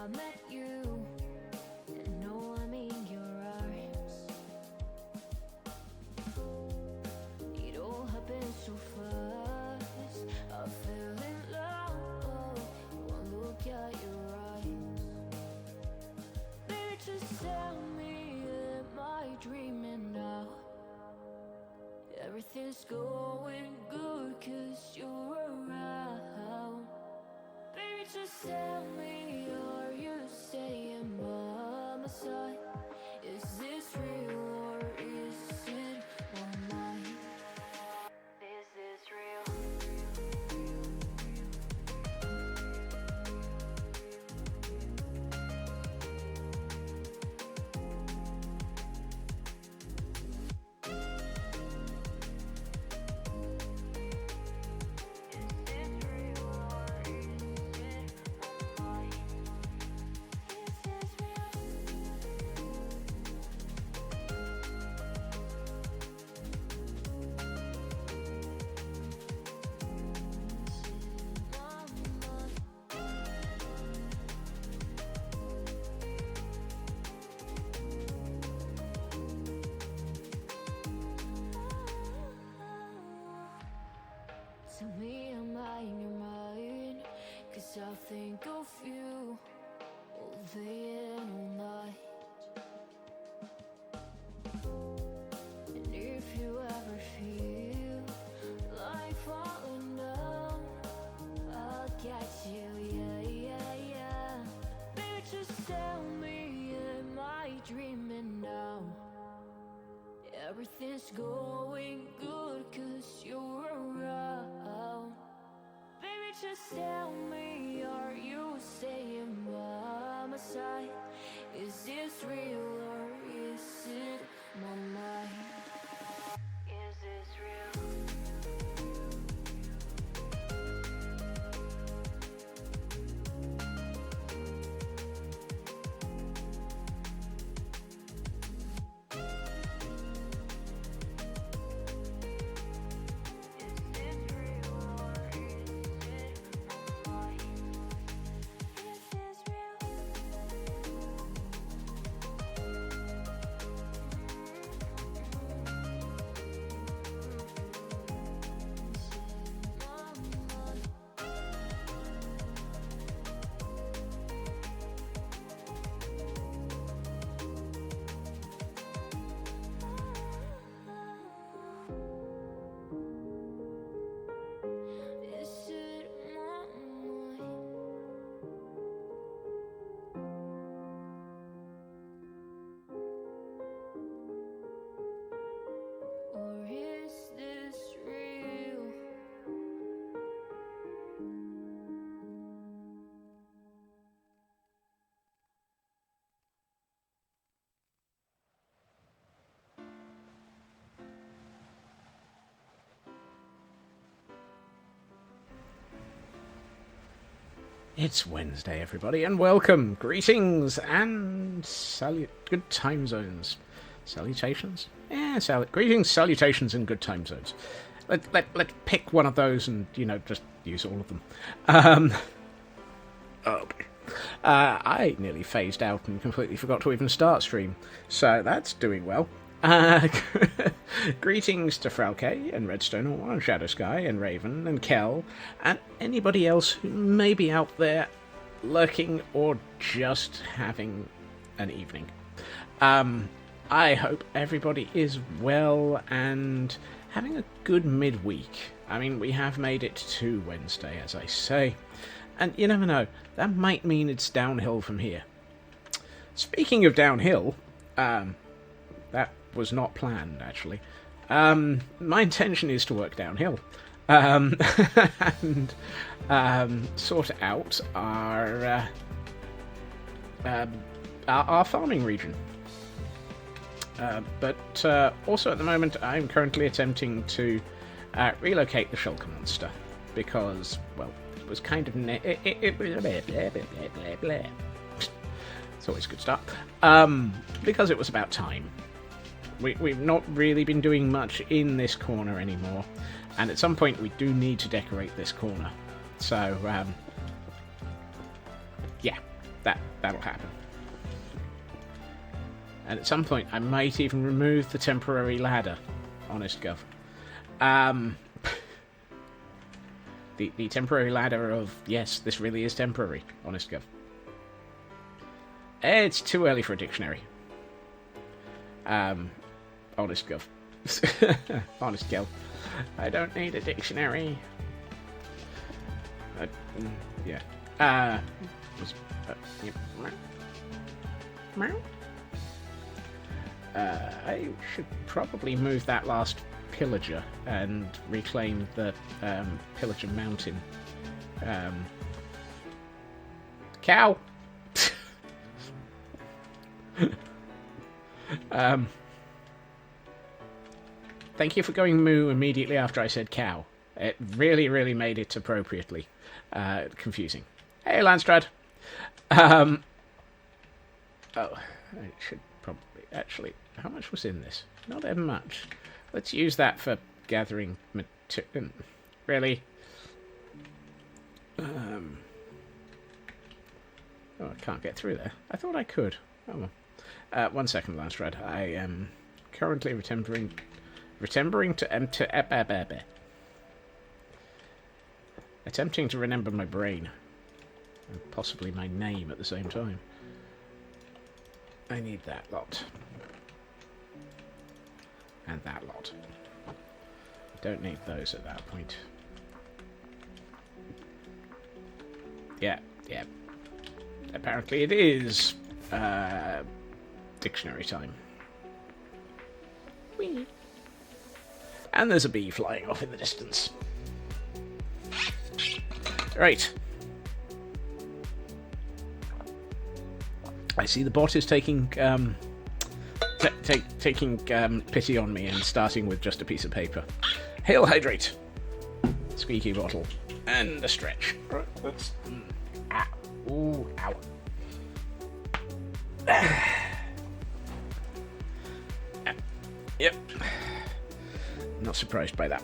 I met you, and no, I'm in your arms. It all happened so fast. I fell in love. One look at your eyes. Baby, just tell me, am I dreaming now? Everything's going good 'cause you're around. Baby, just tell me, are you staying by my side? Is this real or is it my mind? Is this real? Tell me, am I in your mind? 'Cause I think of you all day and all night. And if you ever feel like falling down, I'll catch you, yeah, yeah, yeah. Baby, just tell me, am I dreaming now? Everything's going good 'cause you're around. Baby, just tell me, are you staying by my side? Is this real or is it my mind? Is this real? Or is this real? It's Wednesday, everybody, and welcome, greetings, and good time zones. Salutations? Yeah, greetings, salutations, and good time zones. Let's pick one of those and, just use all of them. I nearly phased out and completely forgot to even start stream, so that's doing well. Greetings to Frauke and Redstone and Shadow Sky and Raven and Kel and anybody else who may be out there lurking or just having an evening. I hope everybody is well and having a good midweek. I mean, we have made it to Wednesday, as I say, and you never know, that might mean it's downhill from here. Speaking of downhill, that was not planned, actually. My intention is to work downhill and sort out our farming region. But also at the moment, I'm currently attempting to relocate the Shulker monster because, well, it was kind of it's always a good start. Because it was about time. We've not really been doing much in this corner anymore, and at some point we do need to decorate this corner. So, yeah. That'll happen. And at some point, I might even remove the temporary ladder. Honest Gov. The temporary ladder of, yes, this really is temporary. Honest Gov. It's too early for a dictionary. Honest Gov. Honest Gov. I don't need a dictionary. Yeah. I should probably move that last pillager and reclaim the pillager mountain. Cow! Thank you for going moo immediately after I said cow. It really, really made it appropriately confusing. Hey, Landstrad. Oh, I should probably... Actually, how much was in this? Not that much. Let's use that for gathering material. Really? Oh, I can't get through there. I thought I could. Oh well. 1 second, Landstrad. I am currently attempting to remember my brain. And possibly my name at the same time. I need that lot. And that lot. Don't need those at that point. Yeah. Apparently it is dictionary time. Whee! And there's a bee flying off in the distance. Right. I see the bot is taking taking pity on me and starting with just a piece of paper. Hail hydrate. Squeaky bottle. And a stretch. Right, let's... Ooh, ow. Yep. Not surprised by that.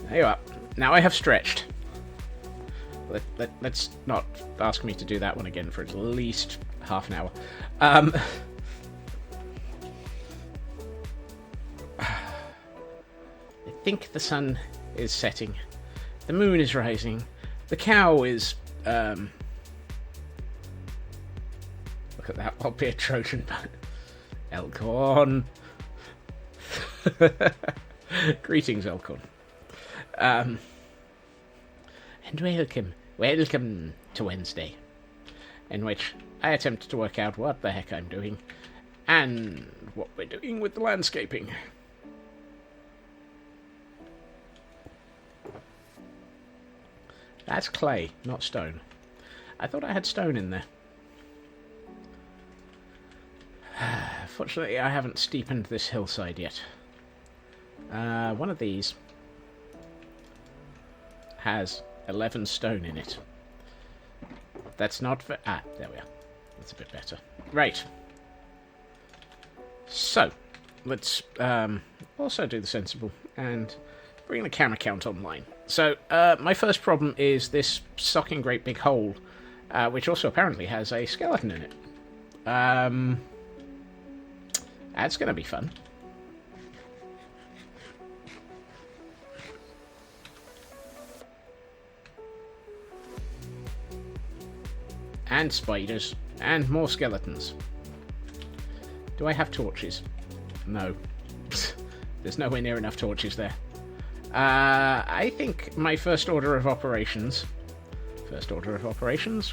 There you are. Now I have stretched. Let's not ask me to do that one again for at least half an hour. I think the sun is setting. The moon is rising. The cow is... Look at that. I'll be a Trojan. Elkhorn. Greetings, Elkhorn. And welcome to Wednesday, in which I attempt to work out what the heck I'm doing, and what we're doing with the landscaping. That's clay, not stone. I thought I had stone in there. Fortunately, I haven't steepened this hillside yet. One of these has 11 stone in it. That's not for... Ah, there we are. That's a bit better. Right. So, let's also do the sensible and bring the camera count online. So, my first problem is this socking great big hole, which also apparently has a skeleton in it. That's going to be fun. And spiders. And more skeletons. Do I have torches? No. There's nowhere near enough torches there. I think my first order of operations...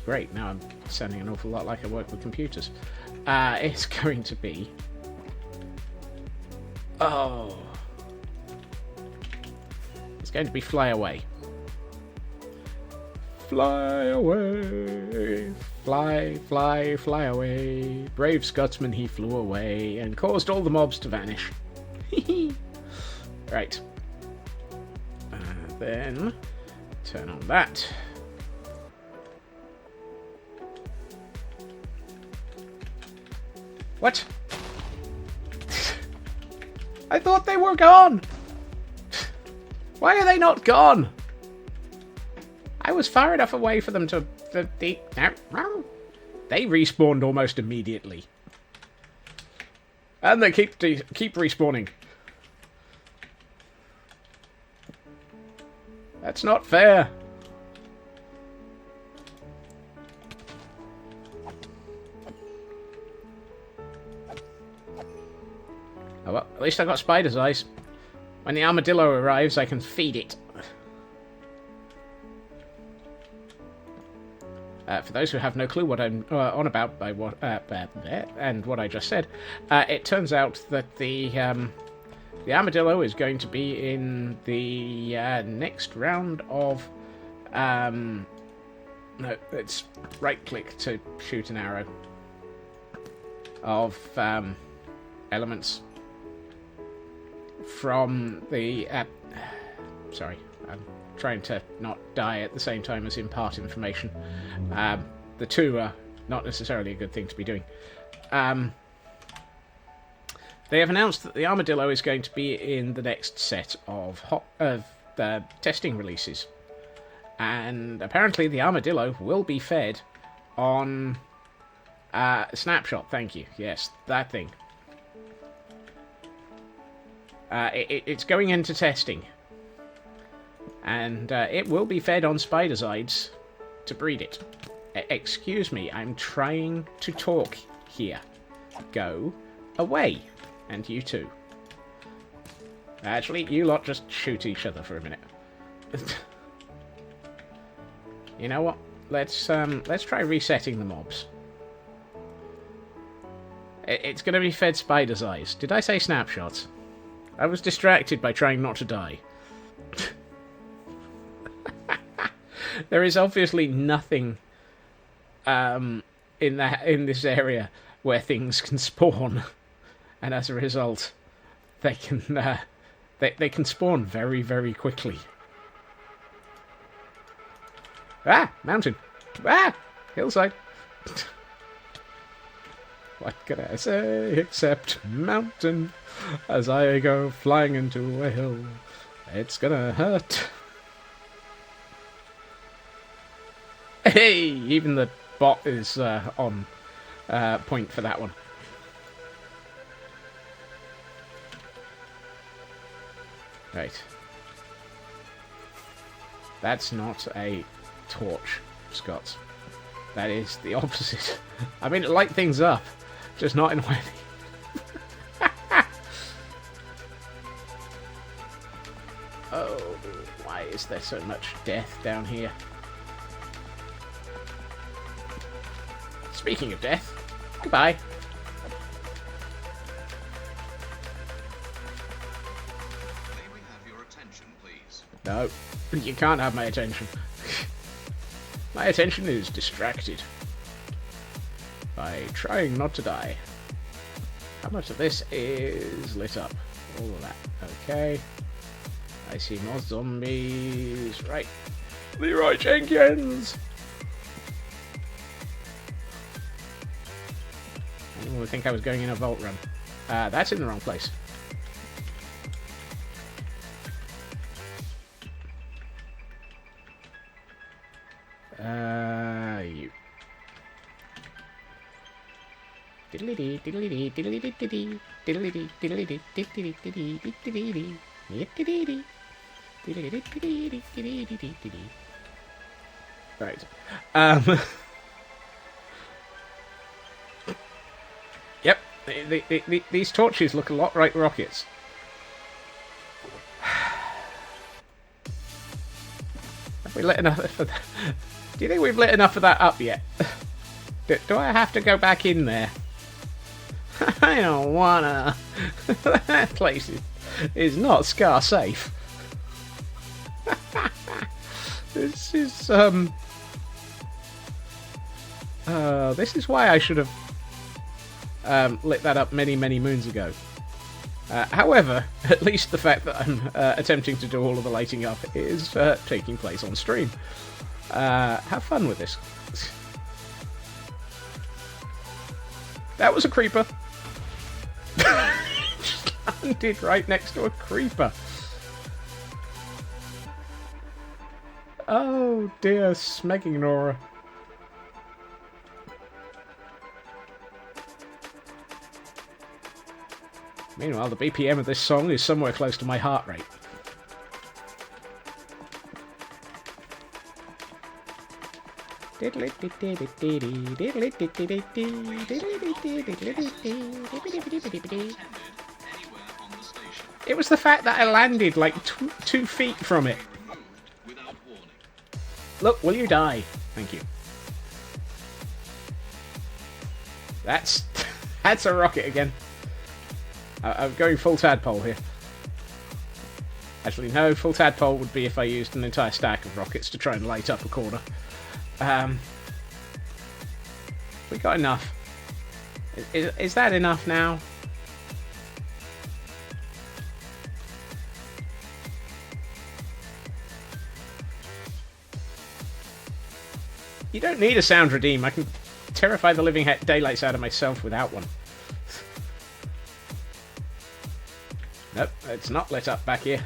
Great, now I'm sounding an awful lot like I work with computers. It's going to be... Oh. It's going to be fly away. Fly away, fly away. Brave Scotsman, he flew away and caused all the mobs to vanish. Right. Then turn on that. What? I thought they were gone. Why are they not gone? I was far enough away for them to... They respawned almost immediately. And they keep respawning. That's not fair. Oh well, at least I got spider's eyes. When the armadillo arrives, I can feed it. For those who have no clue what I'm on about by what and what I just said, it turns out that the armadillo is going to be in the next round of no, it's right-click to shoot an arrow of elements from the. Sorry, I'm trying to not die at the same time as impart information. The two are not necessarily a good thing to be doing. They have announced that the armadillo is going to be in the next set of testing releases. And apparently the armadillo will be fed on Snapshot. Thank you. Yes, that thing. It's going into testing. And it will be fed on spider's eyes to breed it. Excuse me, I'm trying to talk here. Go away. And you too. Actually, you lot just shoot each other for a minute. You know what? Let's try resetting the mobs. It's going to be fed spider's eyes. Did I say snapshots? I was distracted by trying not to die. There is obviously nothing in this area where things can spawn, and as a result, they can they can spawn very, very quickly. Ah, mountain! Ah, hillside! What can I say except mountain as I go flying into a hill? It's gonna hurt. Hey, even the bot is on point for that one. Right. That's not a torch, Scott. That is the opposite. I mean, it light things up, just not in a way. Oh, why is there so much death down here? Speaking of death, goodbye. May we have your attention, please? No, you can't have my attention. My attention is distracted by trying not to die. How much of this is lit up? All of that. Okay. I see more zombies. Right. Leroy Jenkins! Anyone would think I was going in a vault run. That's in the wrong place. You. Diddly-dee, diddly-dee, diddly-dee-dee-dee, diddly-dee, diddly-dee, diddly-dee, diddly-dee-dee-dee, diddly-dee-dee, diddly-dee-dee-dee-dee-dee-dee-dee. Right. Yep. These torches look a lot like rockets. Have we lit enough of that? Do you think we've lit enough of that up yet? Do I have to go back in there? I don't wanna. That place is not Scar safe. This is this is why I should have lit that up many, many moons ago. However, at least the fact that I'm attempting to do all of the lighting up is taking place on stream. Have fun with this. That was a creeper. Just landed right next to a creeper. Oh dear, Smegignora. Meanwhile, the BPM of this song is somewhere close to my heart rate. Anywhere on the station. It was the fact that I landed like 2 feet from it. Moved without warning. Look, will you die? Thank you. That's that's a rocket again. I'm going full tadpole here. Actually, no, full tadpole would be if I used an entire stack of rockets to try and light up a corner. We got enough. Is that enough now? You don't need a sound redeem. I can terrify the living daylights out of myself without one. Nope, it's not lit up back here.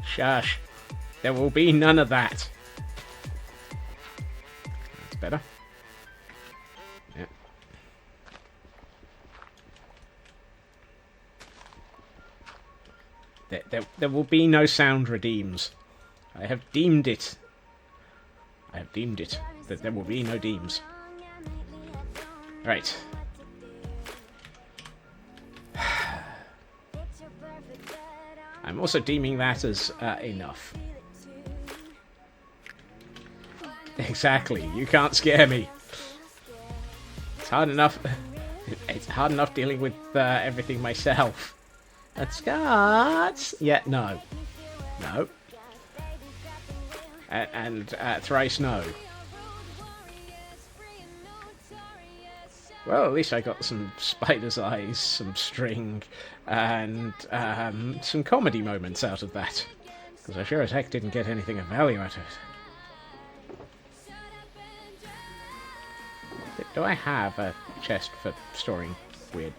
Shush. There will be none of that. That's better. Yeah. There will be no sound redeems. I have deemed it. I have deemed it that there will be no deems. Right. I'm also deeming that as enough. Exactly. You can't scare me. It's hard enough. It's hard enough dealing with everything myself. Scott. Yeah. No. No. And thrice no. Well, at least I got some spider's eyes, some string, and some comedy moments out of that. Because I sure as heck didn't get anything of value out of it. Do I have a chest for storing weird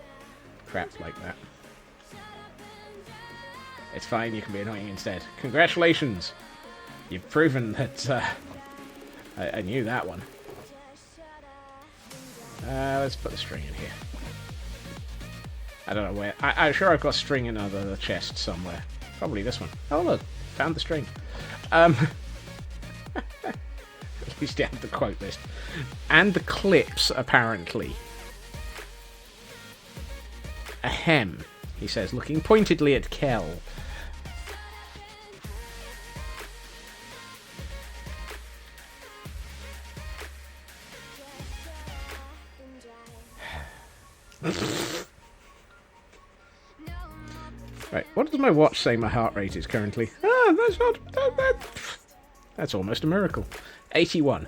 crap like that? It's fine, you can be annoying instead. Congratulations! You've proven that I knew that one. Let's put the string in here. I don't know where. I'm sure I've got string in another chest somewhere. Probably this one. Oh look, found the string. At least you have the quote list. And the clips, apparently. Ahem, he says, looking pointedly at Kel. Right, what does my watch say my heart rate is currently? Ah, that's not... That's almost a miracle. 81.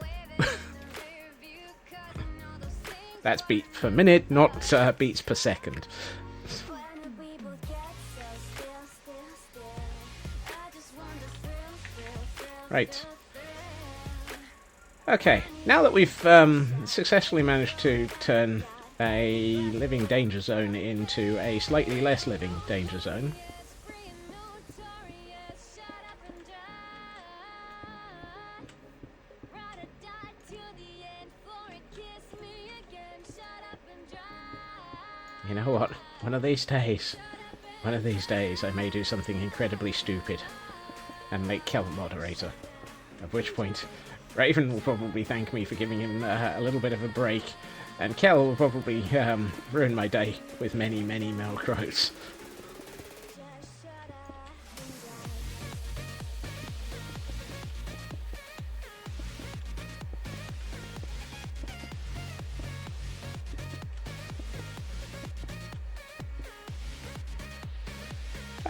That's beats per minute, not beats per second. Right. Okay, now that we've successfully managed to turn a living danger zone into a slightly less living danger zone. You know what? One of these days I may do something incredibly stupid and make Kel moderator. At which point, Raven will probably thank me for giving him a little bit of a break, and Kel will probably ruin my day with many, many Malcrows.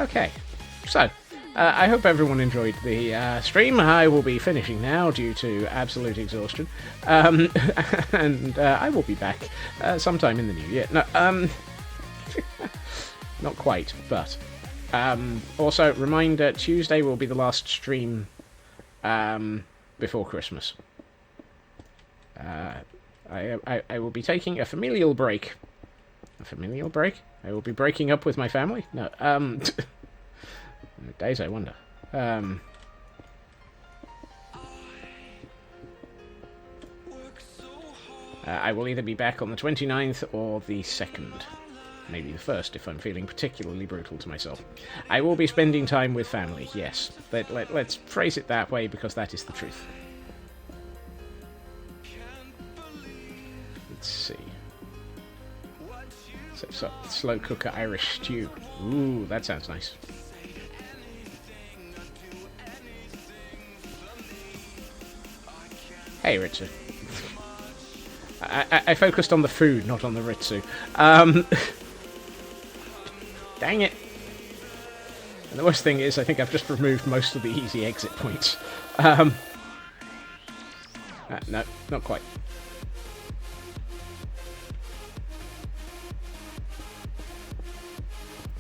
Okay, so I hope everyone enjoyed the stream. I will be finishing now due to absolute exhaustion, and I will be back sometime in the new year. No, not quite, but also reminder: Tuesday will be the last stream before Christmas. I will be taking a familial break. A familial break? I will be breaking up with my family? No, days I wonder. I will either be back on the 29th or the 2nd. Maybe the 1st if I'm feeling particularly brutal to myself. I will be spending time with family, yes. Let's phrase it that way because that is the truth. Let's see. So, slow cooker Irish stew. Ooh, that sounds nice. Hey, Ritsu. I focused on the food, not on the Ritsu. Dang it. And the worst thing is, I think I've just removed most of the easy exit points. No, not quite.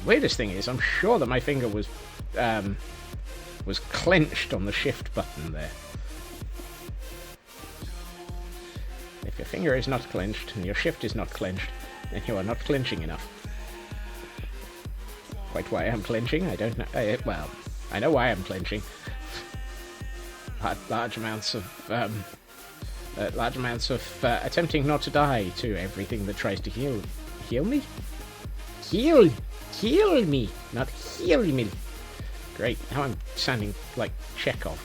Weirdest thing is, I'm sure that my finger was clenched on the shift button there. If your finger is not clenched and your shift is not clenched, then you are not clenching enough. Quite why I'm clenching, I don't know. Well, I know why I'm clenching. Large amounts of attempting not to die to everything that tries to heal me. Heal me, not heal me. Great. Now I'm sounding like Chekhov.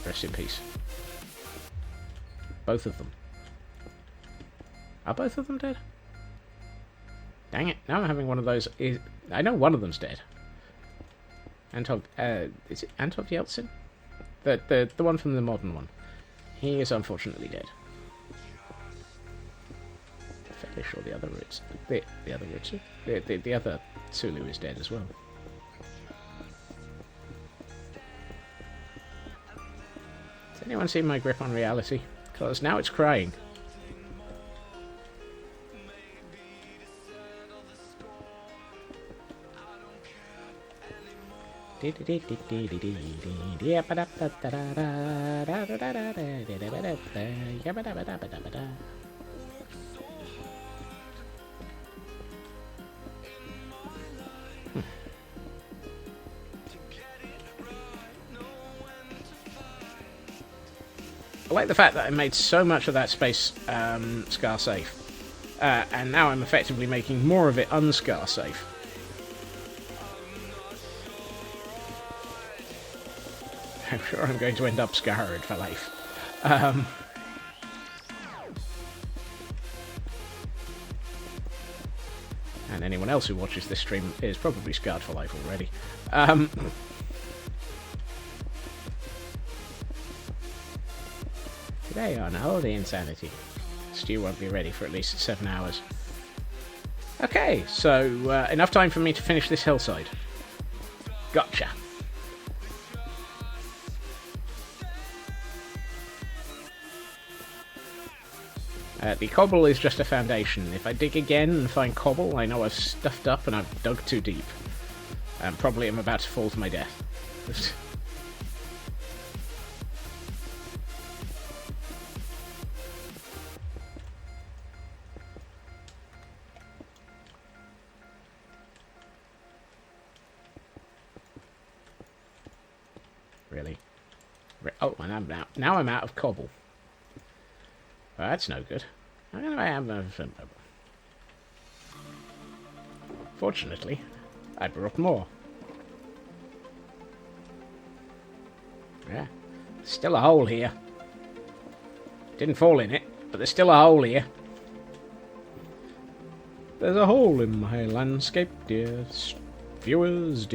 Rest in peace. Both of them. Are both of them dead? Dang it! Now I'm having one of those. I know one of them's dead. Antov. Is it Antov Yeltsin? The one from the modern one. He is unfortunately dead. I'm fairly sure the other Ritsu. The other Ritsu. The other Sulu is dead as well. Has anyone seen my grip on reality? Because now it's crying. I like the fact that I made so much of that space scar safe, and now I'm effectively making more of it unscar safe. I'm sure I'm going to end up scarred for life. And anyone else who watches this stream is probably scarred for life already. Today on Holiday Insanity. Stu won't be ready for at least 7 hours. Okay, so enough time for me to finish this hillside. Gotcha. The cobble is just a foundation. If I dig again and find cobble, I know I've stuffed up and I've dug too deep. And probably I'm about to fall to my death. Really? Oh, and now I'm out of cobble. Well, that's no good. How can I have Fortunately, I brought more. Yeah. Still a hole here. Didn't fall in it, but there's still a hole here. There's a hole in my landscape, dear viewers,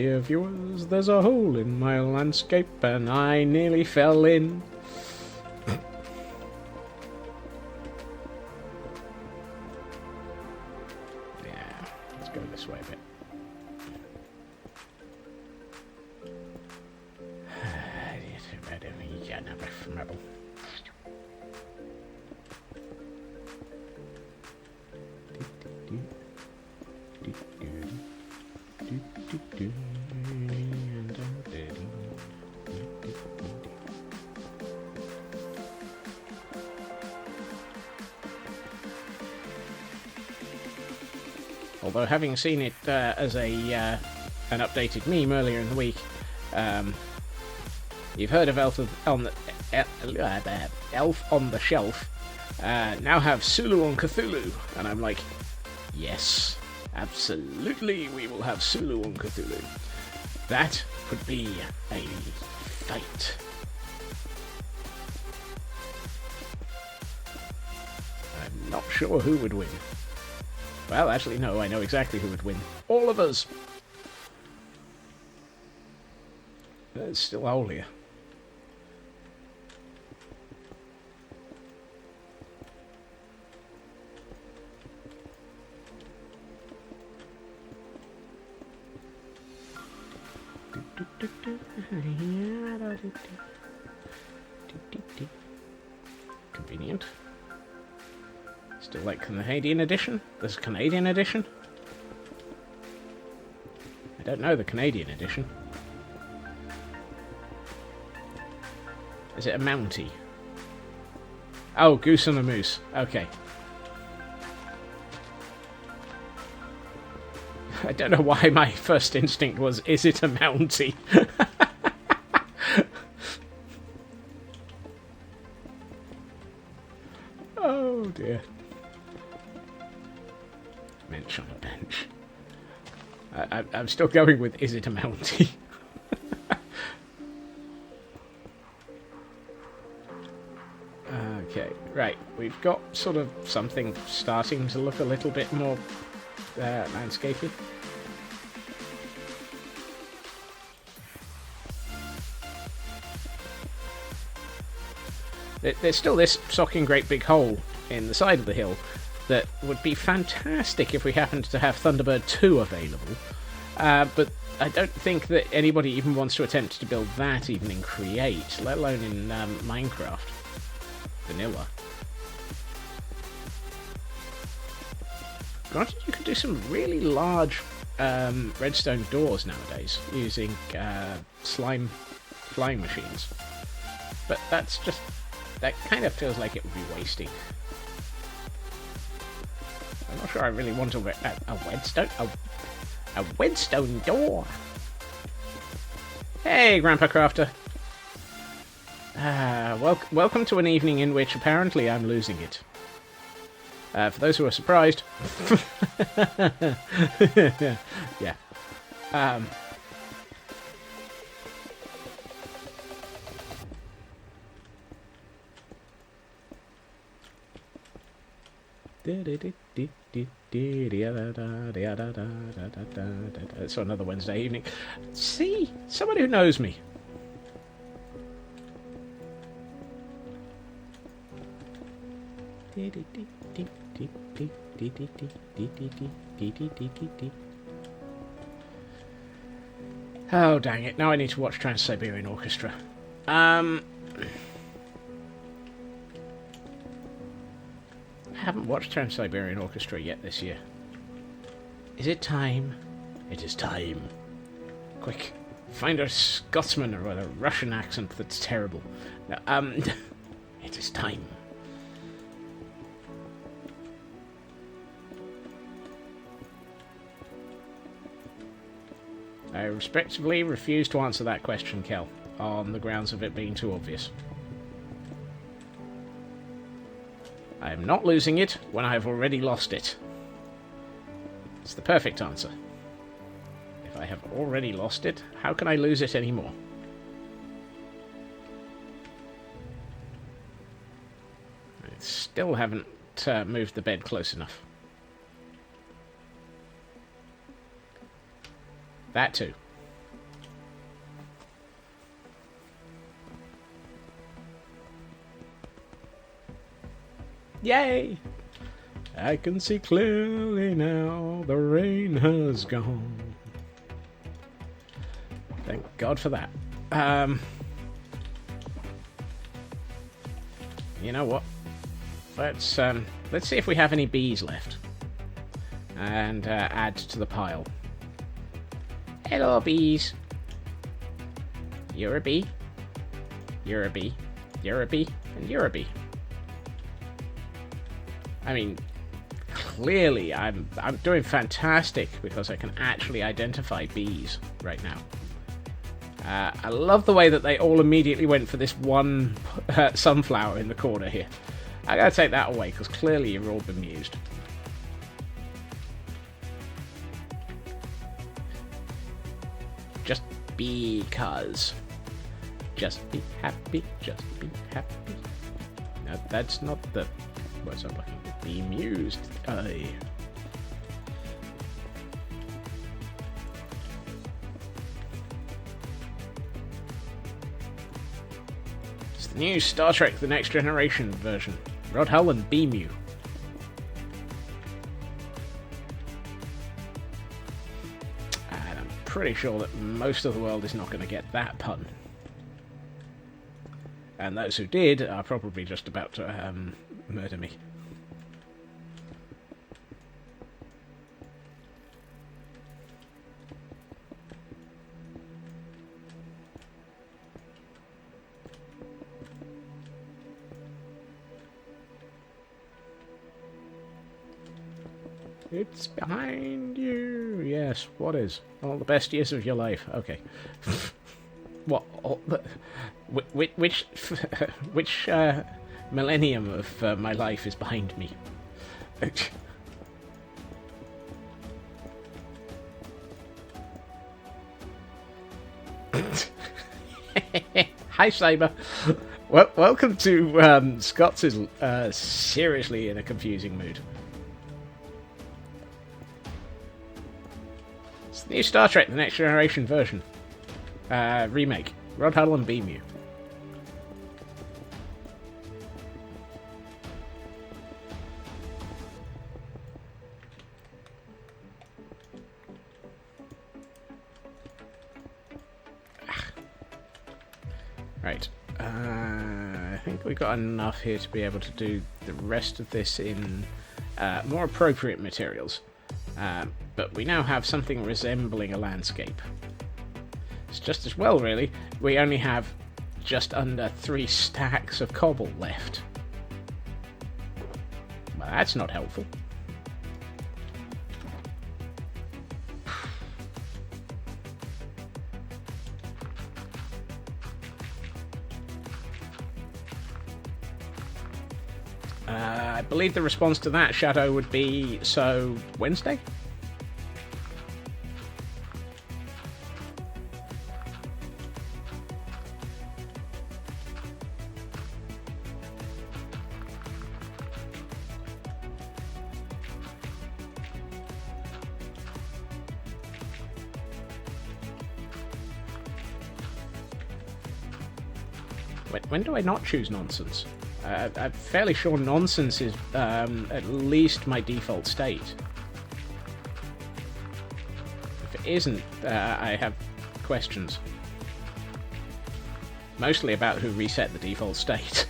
there's a hole in my landscape and I nearly fell in. Yeah, let's go this way a bit. Rebel. Although having seen it as an updated meme earlier in the week, you've heard of Elf on the Shelf, now have Sulu on Cthulhu, and I'm like, yes, absolutely, we will have Sulu on Cthulhu. That would be a fight. I'm not sure who would win. Well, actually, no, I know exactly who would win. All of us! It's still holier. Convenient. Still like Canadian edition? There's a Canadian edition? I don't know the Canadian edition. Is it a Mountie? Oh, Goose and a Moose. Okay. I don't know why my first instinct was, is it a Mountie? Oh dear. Mensch on a bench. I'm still going with, is it a Mountie? Okay, right. We've got sort of something starting to look a little bit more landscapey. There's still this socking great big hole in the side of the hill that would be fantastic if we happened to have Thunderbird 2 available. But I don't think that anybody even wants to attempt to build that even in Create, let alone in Minecraft Vanilla. Granted, you can do some really large redstone doors nowadays using slime flying machines. But that's just... that kind of feels like it would be wasting. I'm not sure I really want a redstone door. Hey, Grandpa Crafter. Welcome to an evening in which apparently I'm losing it. For those who are surprised. Yeah. So another Wednesday evening. See? Someone who knows me. Oh, dang it. Now I need to watch Trans-Siberian Orchestra. I haven't watched Trans-Siberian Orchestra yet this year. Is it time? It is time. Quick, find a Scotsman or a Russian accent that's terrible. It is time. I respectfully refuse to answer that question, Kel, on the grounds of it being too obvious. I am not losing it when I have already lost it. It's the perfect answer. If I have already lost it, how can I lose it anymore? I still haven't moved the bed close enough. That too. Yay! I can see clearly now, the rain has gone. Thank God for that. You know what? Let's see if we have any bees left. And add to the pile. Hello, bees. You're a bee. You're a bee. You're a bee. And you're a bee. I mean, clearly I'm doing fantastic because I can actually identify bees right now. I love the way that they all immediately went for this one sunflower in the corner here. I gotta take that away because clearly you're all bemused. Just because. Just be happy, just be happy. No, that's not the words I'm looking for. Bemused. Aye. It's the new Star Trek The Next Generation version. Rod Hull and Beamu. And I'm pretty sure that most of the world is not going to get that pun. And those who did are probably just about to murder me. It's behind you. Yes, what is? All the best years of your life. Okay. What? Which millennium of my life is behind me? Hi, Saber. Well, welcome to Scott's is seriously in a confusing mood. It's the new Star Trek: The Next Generation version. Remake. Rod Huddle and Beamu. Right. I think we got enough here to be able to do the rest of this in more appropriate materials. But we now have something resembling a landscape. It's just as well, really. We only have just under 3 stacks of cobble left. Well, that's not helpful. I believe the response to that, Shadow, would be, so, Wednesday? When do I not choose nonsense? I'm fairly sure nonsense is at least my default state. If it isn't, I have questions. Mostly about who reset the default state.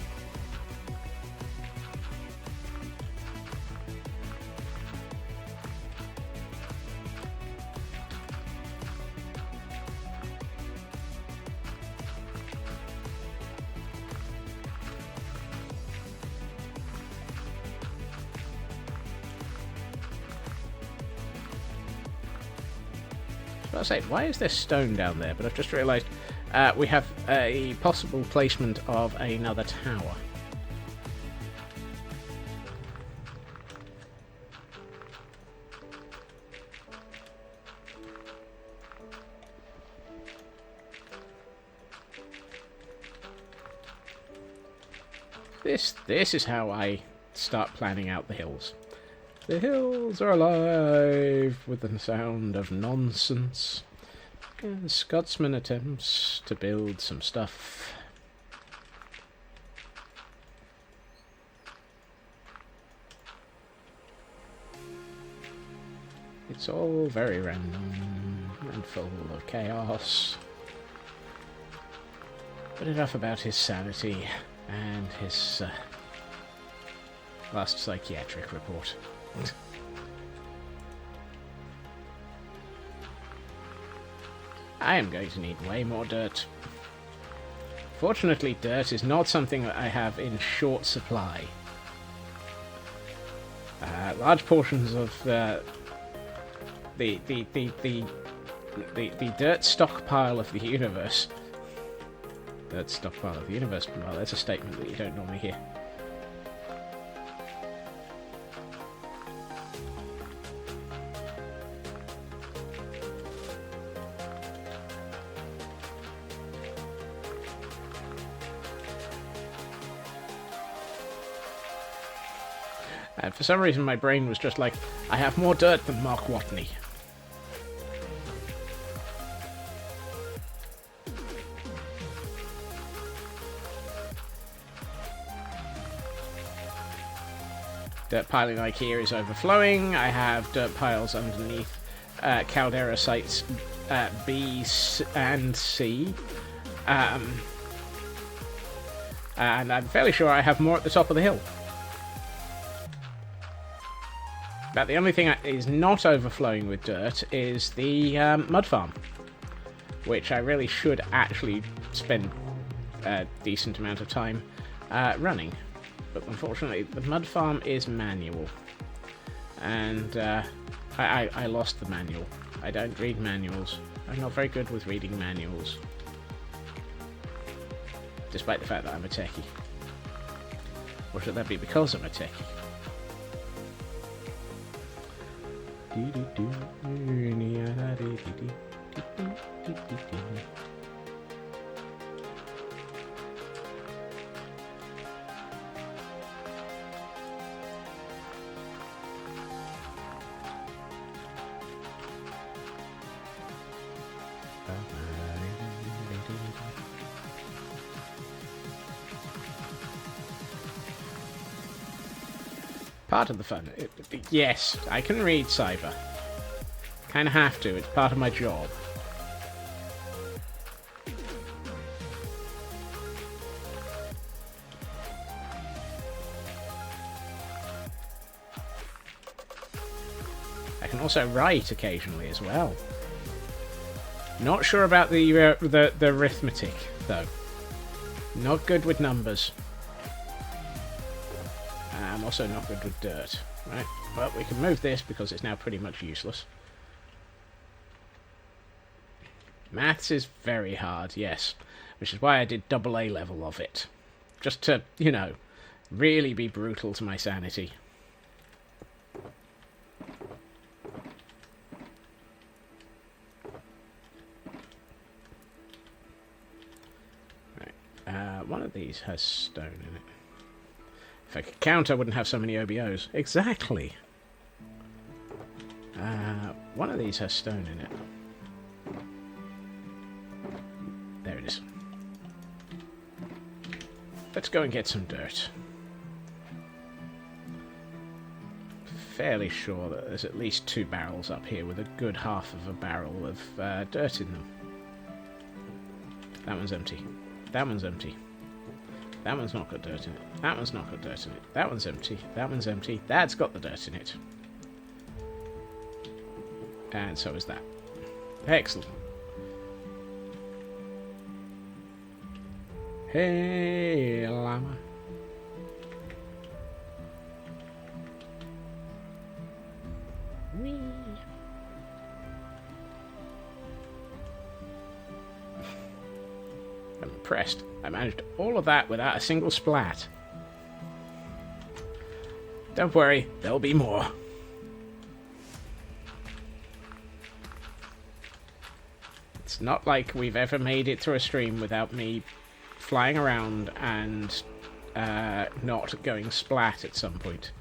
I was about to say, why is there stone down there? But I've just realised we have a possible placement of another tower. This is how I start planning out the hills. The hills are alive with the sound of nonsense. The Scotsman attempts to build some stuff. It's all very random and full of chaos. But enough about his sanity and his last psychiatric report. I am going to need way more dirt. Fortunately, dirt is not something that I have in short supply. large portions of the dirt stockpile of the universe. Dirt stockpile of the universe. Well, that's a statement that you don't normally hear. And for some reason my brain was just like, I have more dirt than Mark Watney. Dirt piling like here is overflowing. I have dirt piles underneath Caldera sites B and C. And I'm fairly sure I have more at the top of the hill. But the only thing that is not overflowing with dirt is the mud farm, which I really should actually spend a decent amount of time running. But unfortunately, the mud farm is manual, and I lost the manual. I don't read manuals. I'm not very good with reading manuals, despite the fact that I'm a techie. Or should that be because I'm a techie? Part of the fun. Yes, I can read Cyber. Kinda have to, it's part of my job. I can also write occasionally as well. Not sure about the arithmetic, though. Not good with numbers. I'm also not good with dirt. Right, well, we can move this because it's now pretty much useless. Maths is very hard, yes. Which is why I did double A level of it. Just to, you know, really be brutal to my sanity. Right, one of these has stone in it. If I could count, I wouldn't have so many OBOs. Exactly. One of these has stone in it. There it is. Let's go and get some dirt. Fairly sure that there's at least 2 barrels up here with a good half of a barrel of dirt in them. That one's empty. That one's empty. That one's not got dirt in it. That one's not got dirt in it. That one's empty. That one's empty. That's got the dirt in it. And so is that. Excellent. Hey, llama. Whee. I'm impressed. I managed all of that without a single splat. Don't worry, there'll be more. It's not like we've ever made it through a stream without me flying around and not going splat at some point.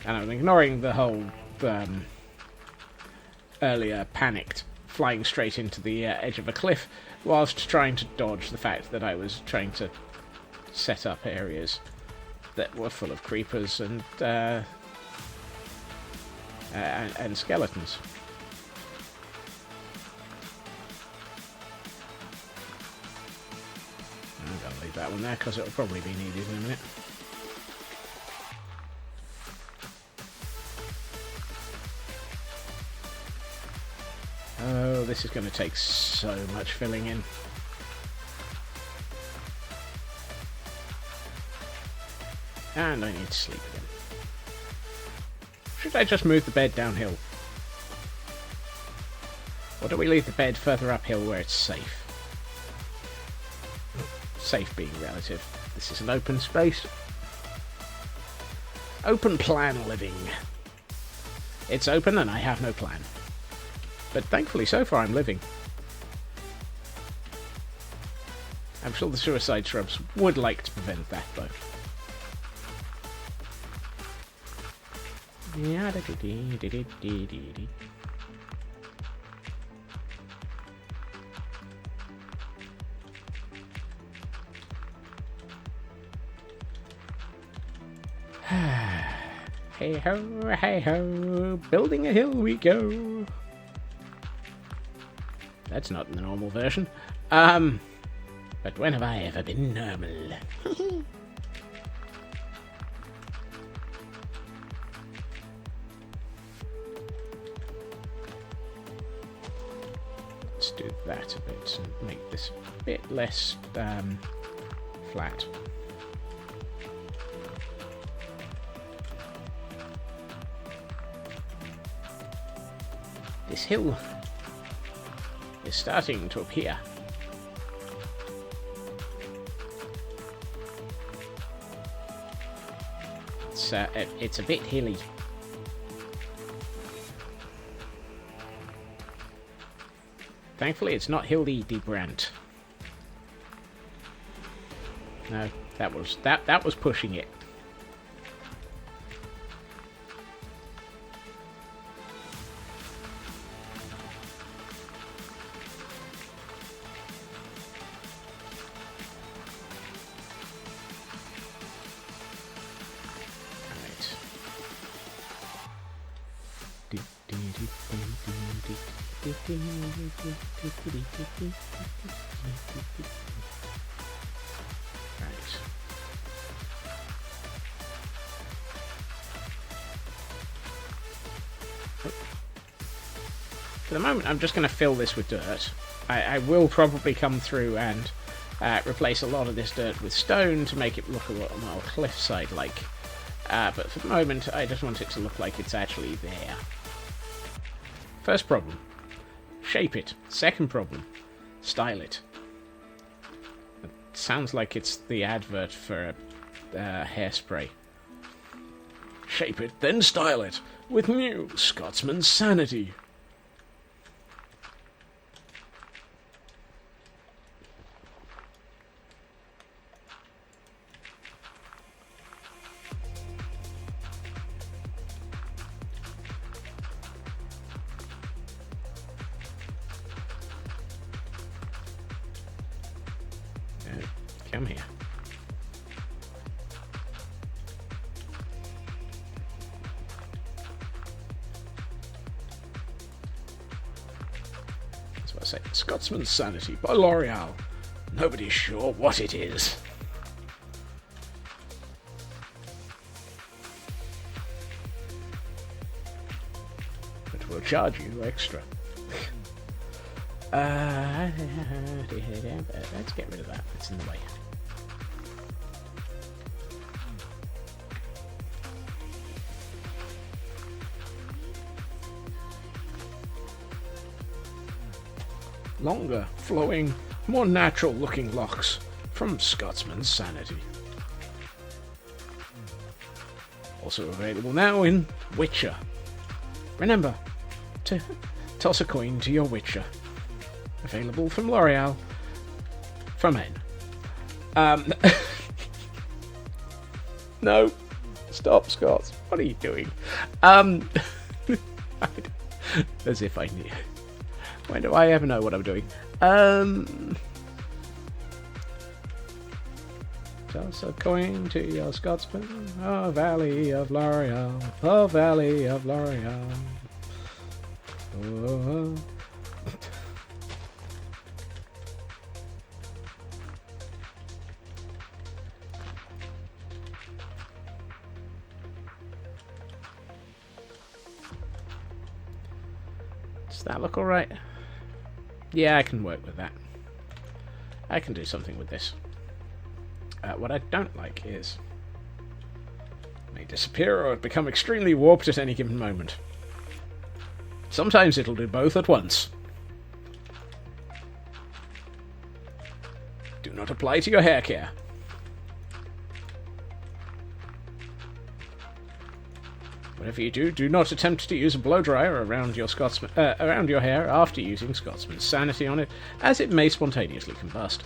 And I'm ignoring the whole earlier panicked flying straight into the edge of a cliff whilst trying to dodge the fact that I was trying to set up areas that were full of creepers and skeletons. I'm going to leave that one there because it'll probably be needed in a minute. Oh, this is going to take so much filling in. And I need to sleep again. Should I just move the bed downhill? Or do we leave the bed further uphill where it's safe? Safe being relative. This is an open space. Open plan living. It's open and I have no plan. But thankfully so far I'm living. I'm sure the suicide shrubs would like to prevent that though. Hey ho, building a hill we go. That's not in the normal version. But when have I ever been normal? Let's do that a bit and make this a bit less flat. This hill is starting to appear. It's a bit hilly. Thankfully, it's not Hildy de Brandt. No, that was pushing it. For the moment, I'm just going to fill this with dirt. I will probably come through and replace a lot of this dirt with stone to make it look a lot more cliffside-like. But for the moment, I just want it to look like it's actually there. First problem, shape it. Second problem, style it. It sounds like it's the advert for hairspray. Shape it, then style it with new Scotsman Sanity. Come here. That's what I say. Scotsman Sanity by L'Oreal. Nobody's sure what it is. But we'll charge you extra. Let's get rid of that. It's in the way. Longer, flowing, more natural looking locks from Scotsman Sanity. Also available now in Witcher. Remember to toss a coin to your Witcher. Available from L'Oreal. For men. No. Stop, Scott. What are you doing? As if I knew. When do I ever know what I'm doing? Toss a coin to your Scotsman. Oh, Valley of L'Oreal. Oh, Valley of L'Oreal. Oh. Does that look alright? Yeah, I can work with that. I can do something with this. What I don't like is It may disappear or become extremely warped at any given moment. Sometimes it'll do both at once. Do not apply to your hair care. Whatever you do, do not attempt to use a blow dryer around your around your hair after using Scotsman's Sanity on it, as it may spontaneously combust.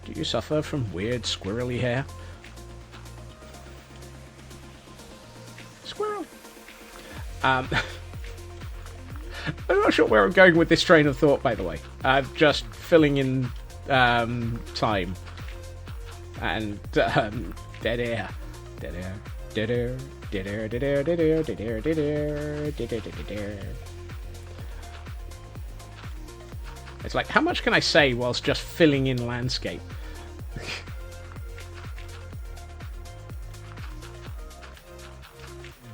Do you suffer from weird squirrely hair? Squirrel. I'm not sure where I'm going with this train of thought, by the way. I'm just filling in time. And dead air. Dead air. Dead air. Dead air. Dead air. Dead air. Dead air. Dead air. Dead air. Dead air. It's like, how much can I say whilst just filling in landscape?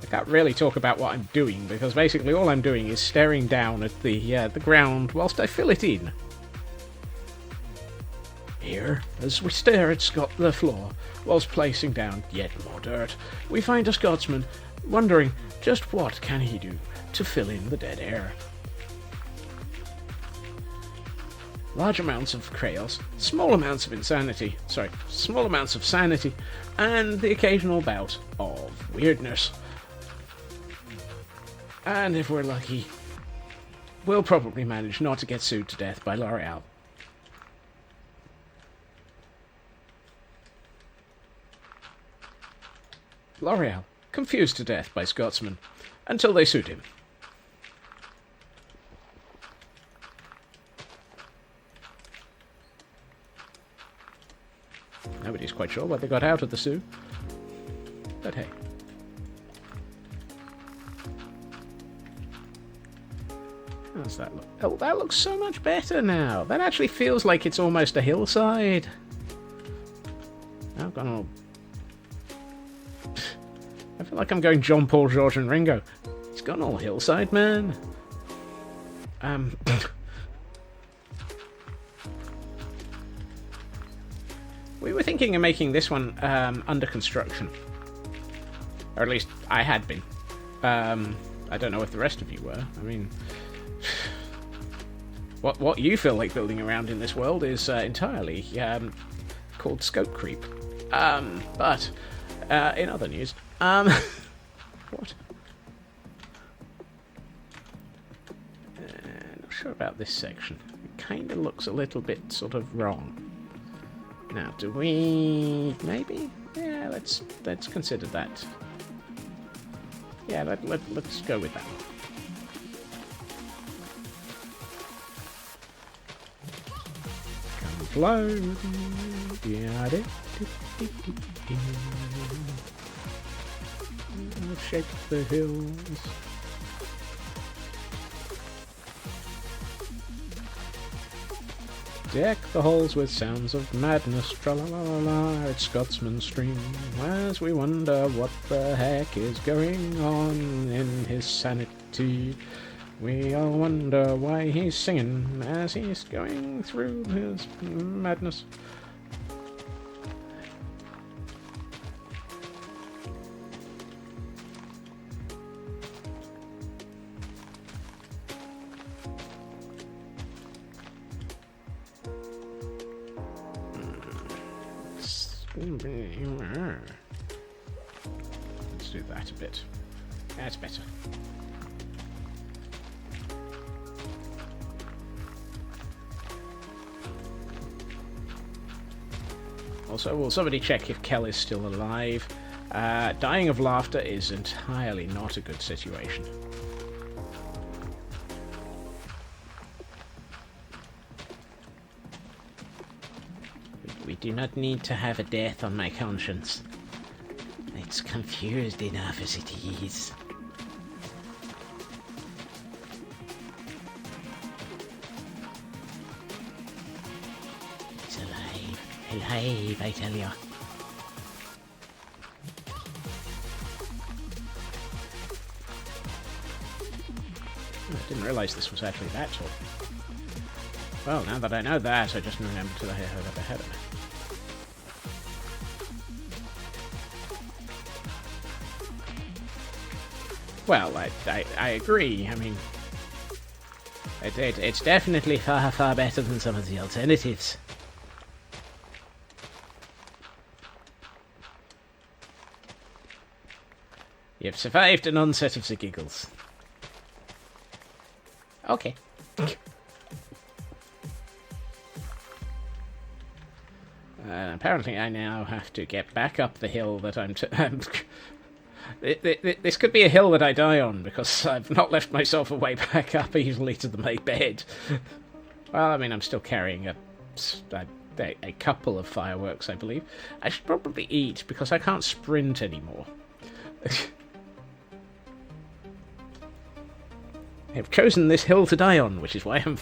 I can't really talk about what I'm doing, because basically all I'm doing is staring down at the ground whilst I fill it in. Here, as we stare at the floor, whilst placing down yet more dirt, we find a Scotsman wondering just what can he do to fill in the dead air. Large amounts of chaos, small amounts of sanity, and the occasional bout of weirdness. And if we're lucky, we'll probably manage not to get sued to death by L'Oreal. L'Oreal, confused to death by Scotsman, until they sued him. Nobody's quite sure what they got out of the sue. But hey. How does that look? Oh, that looks so much better now. That actually feels like it's almost a hillside. I've gone all... I feel like I'm going John, Paul, George and Ringo. He's gone all hillside, man. We were thinking of making this one under construction. Or at least I had been. I don't know if the rest of you were. I mean... What you feel like building around in this world is entirely called scope creep. But in other news... what? Not sure about this section. It kind of looks a little bit sort of wrong. Now, do we... maybe? Yeah, let's consider that. Yeah, let's go with that. Come flow. Yeah, shake the hills. Deck the halls with sounds of madness, tra-la-la-la-la, it's Scotsman's stream, as we wonder what the heck is going on in his sanity. We all wonder why he's singing as he's going through his madness. Let's do that a bit. That's better. Also, will somebody check if Kel is still alive? Dying of laughter is entirely not a good situation. We do not need to have a death on my conscience. It's confused enough as it is. It's alive. Alive, I tell you. Didn't realise this was actually that tall. Well, now that I know that, I just remember to the head up ahead of me. Well, I agree. I mean, it's definitely far, far better than some of the alternatives. You've survived an onset of the giggles. Okay. Apparently I now have to get back up the hill that I'm... This could be a hill that I die on, because I've not left myself a way back up easily to the main bed. Well, I mean, I'm still carrying a couple of fireworks, I believe. I should probably eat, because I can't sprint anymore. I've chosen this hill to die on, which is why I'm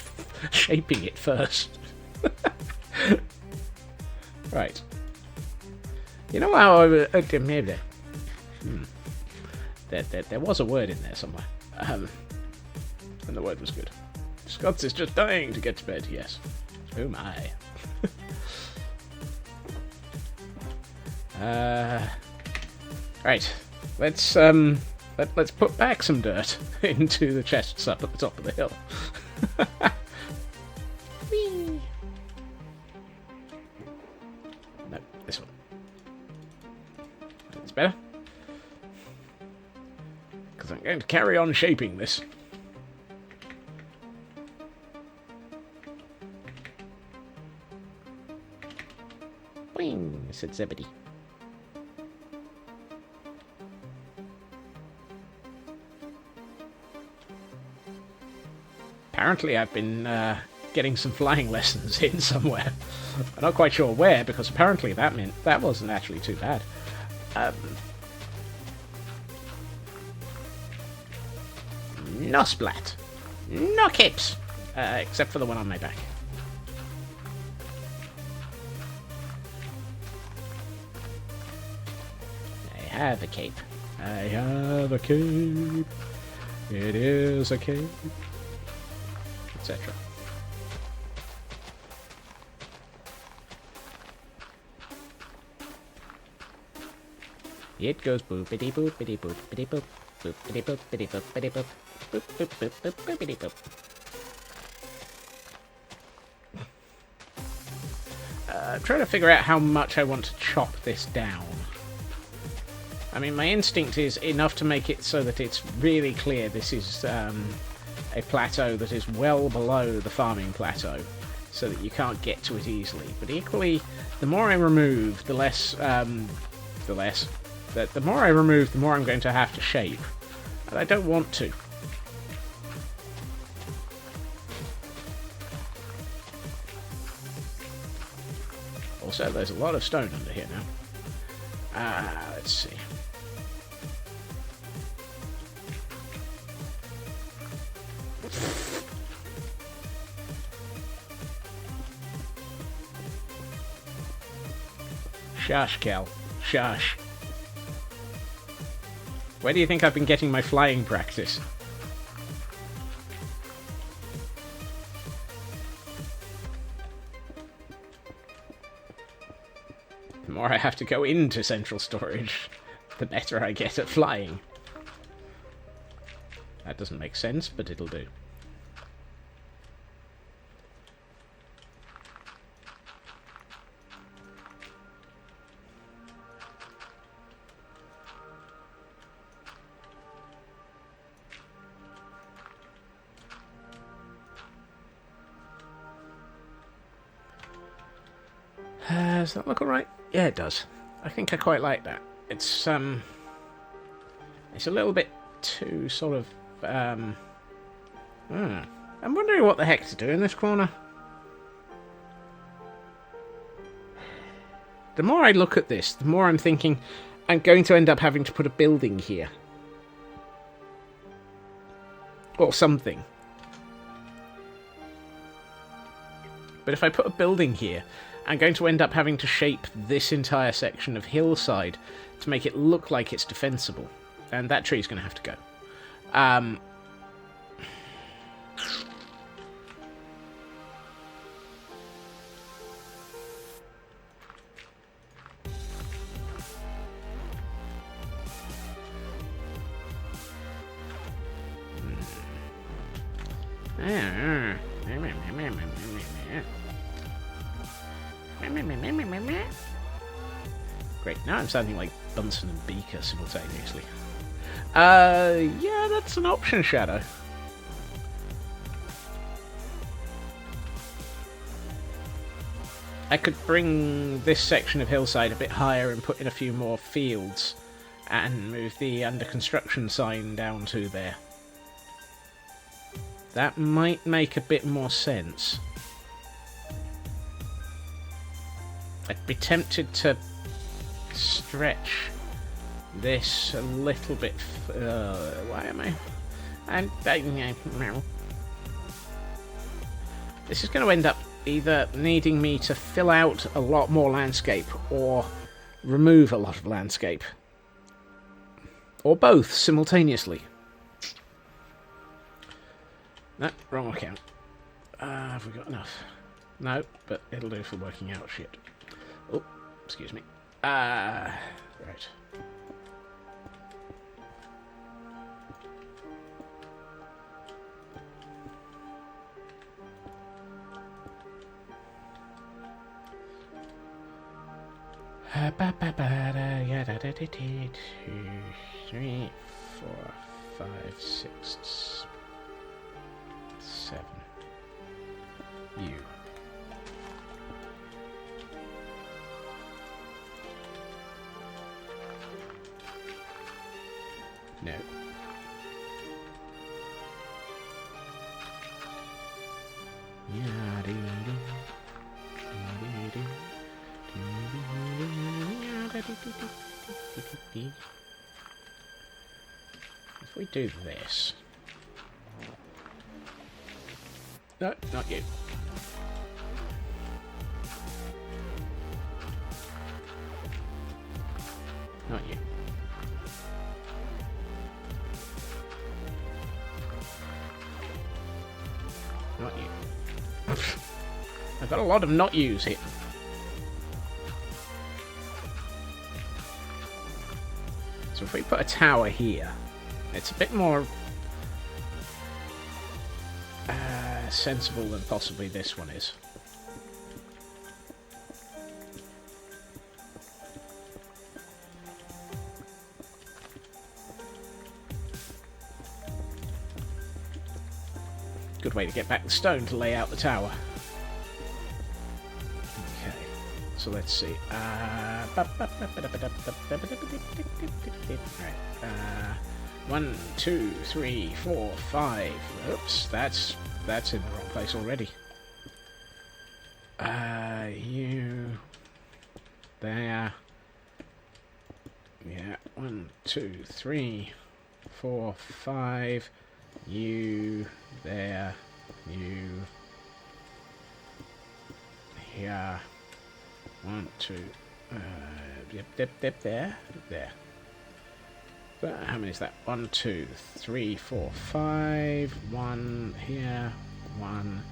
shaping it first. Right. You know how there was a word in there somewhere. And the word was good. Scots is just dying to get to bed, yes. Oh my. Right. Let's put back some dirt into the chests up at the top of the hill. Whee! No, this one. That's better. Because I'm going to carry on shaping this. Wing, said Zebedee. Apparently I've been getting some flying lessons in somewhere. I'm not quite sure where, because apparently that meant that wasn't actually too bad. No splat. No capes. Except for the one on my back. I have a cape. I have a cape. It is a cape. Etc. It goes boopity boopity boopity boop, boopity boopity boopity boop, boop boop boop boop boopity boop. I'm trying to figure out how much I want to chop this down. I mean, my instinct is enough to make it so that it's really clear this is a plateau that is well below the farming plateau, so that you can't get to it easily. But equally, the more I remove, the more I remove, the more I'm going to have to shape. And I don't want to. Also, there's a lot of stone under here now. Let's see. Shush, Kel. Shush. Where do you think I've been getting my flying practice? The more I have to go into central storage, the better I get at flying. That doesn't make sense, but it'll do. Does that look alright? Yeah, it does. I think I quite like that. It's a little bit too sort of, I'm wondering what the heck to do in this corner. The more I look at this, the more I'm thinking I'm going to end up having to put a building here. Or something. But if I put a building here, I'm going to end up having to shape this entire section of hillside to make it look like it's defensible. And that tree's going to have to go. Great, now I'm sounding like Bunsen and Beaker simultaneously. Yeah, that's an option, Shadow. I could bring this section of hillside a bit higher and put in a few more fields and move the under construction sign down to there. That might make a bit more sense. I'd be tempted to stretch this a little bit. Why am I? This is going to end up either needing me to fill out a lot more landscape or remove a lot of landscape. Or both simultaneously. No, wrong account. Have we got enough? No, but it'll do for working out shit. Oh, excuse me. Right. Yeah, 2, 3, 4, 5, 6, 7. You. No. If we do this... No, not you. Not you. Not you. I've got a lot of not yous here. So if we put a tower here, it's a bit more sensible than possibly this one is. Good way to get back the stone to lay out the tower. Okay, so let's see. Right. 1, 2, 3, 4, 5. Oops, that's in the wrong place already. You there. Yeah, 1, 2, 3, 4, 5. You there. You here. 1, 2. There. How many is that? 1, 2, 3, 4, 5. 1 here. 1,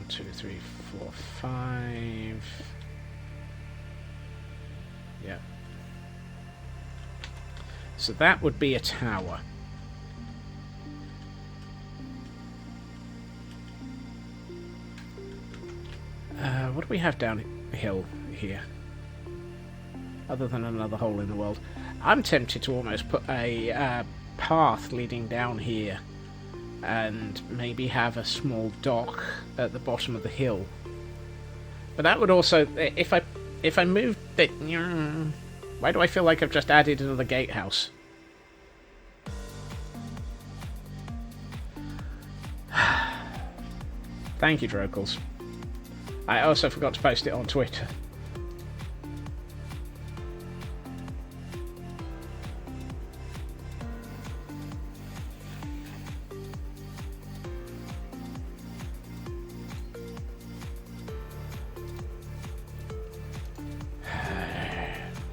2, 3, 4, 5. Yep. So that would be a tower. What do we have downhill here? Other than another hole in the world. I'm tempted to almost put a path leading down here and maybe have a small dock at the bottom of the hill. But that would also, if I moved it... Why do I feel like I've just added another gatehouse? Thank you, Drokels. I also forgot to post it on Twitter.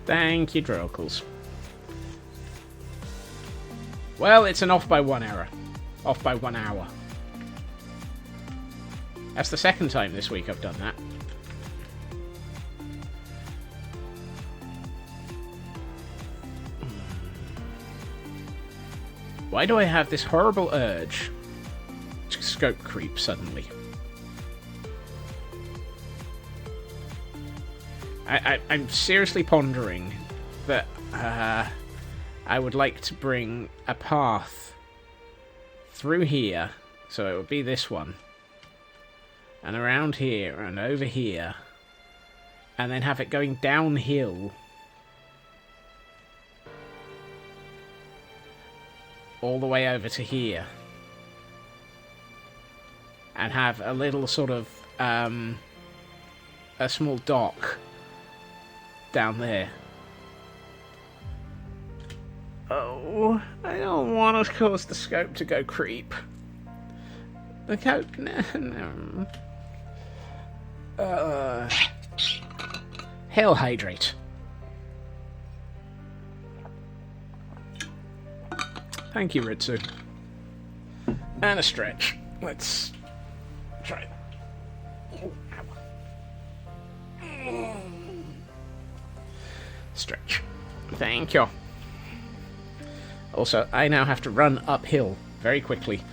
Thank you, Drokels. Well, it's an off by 1 hour. Off by 1 hour. That's the second time this week I've done that. Why do I have this horrible urge to scope creep suddenly? I'm seriously pondering that I would like to bring a path through here, so it would be this one, and around here, and over here, and then have it going downhill all the way over to here, and have a little sort of a small dock down there. Oh, I don't want to cause the scope to go creep. The scope, no. Hell hydrate. Thank you, Ritsu. And a stretch. Let's try it. Stretch. Thank you. Also, I now have to run uphill very quickly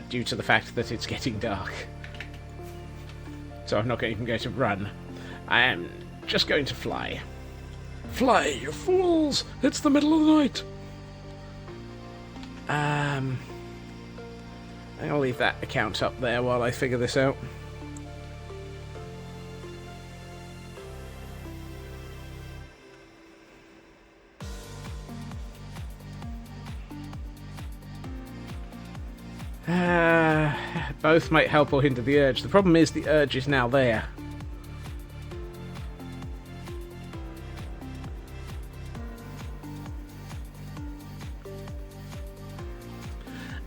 due to the fact that it's getting dark. So I'm not even going to run. I am just going to fly. Fly, you fools! It's the middle of the night! I'm going to leave that account up there while I figure this out. Both might help or hinder the urge. The problem is the urge is now there.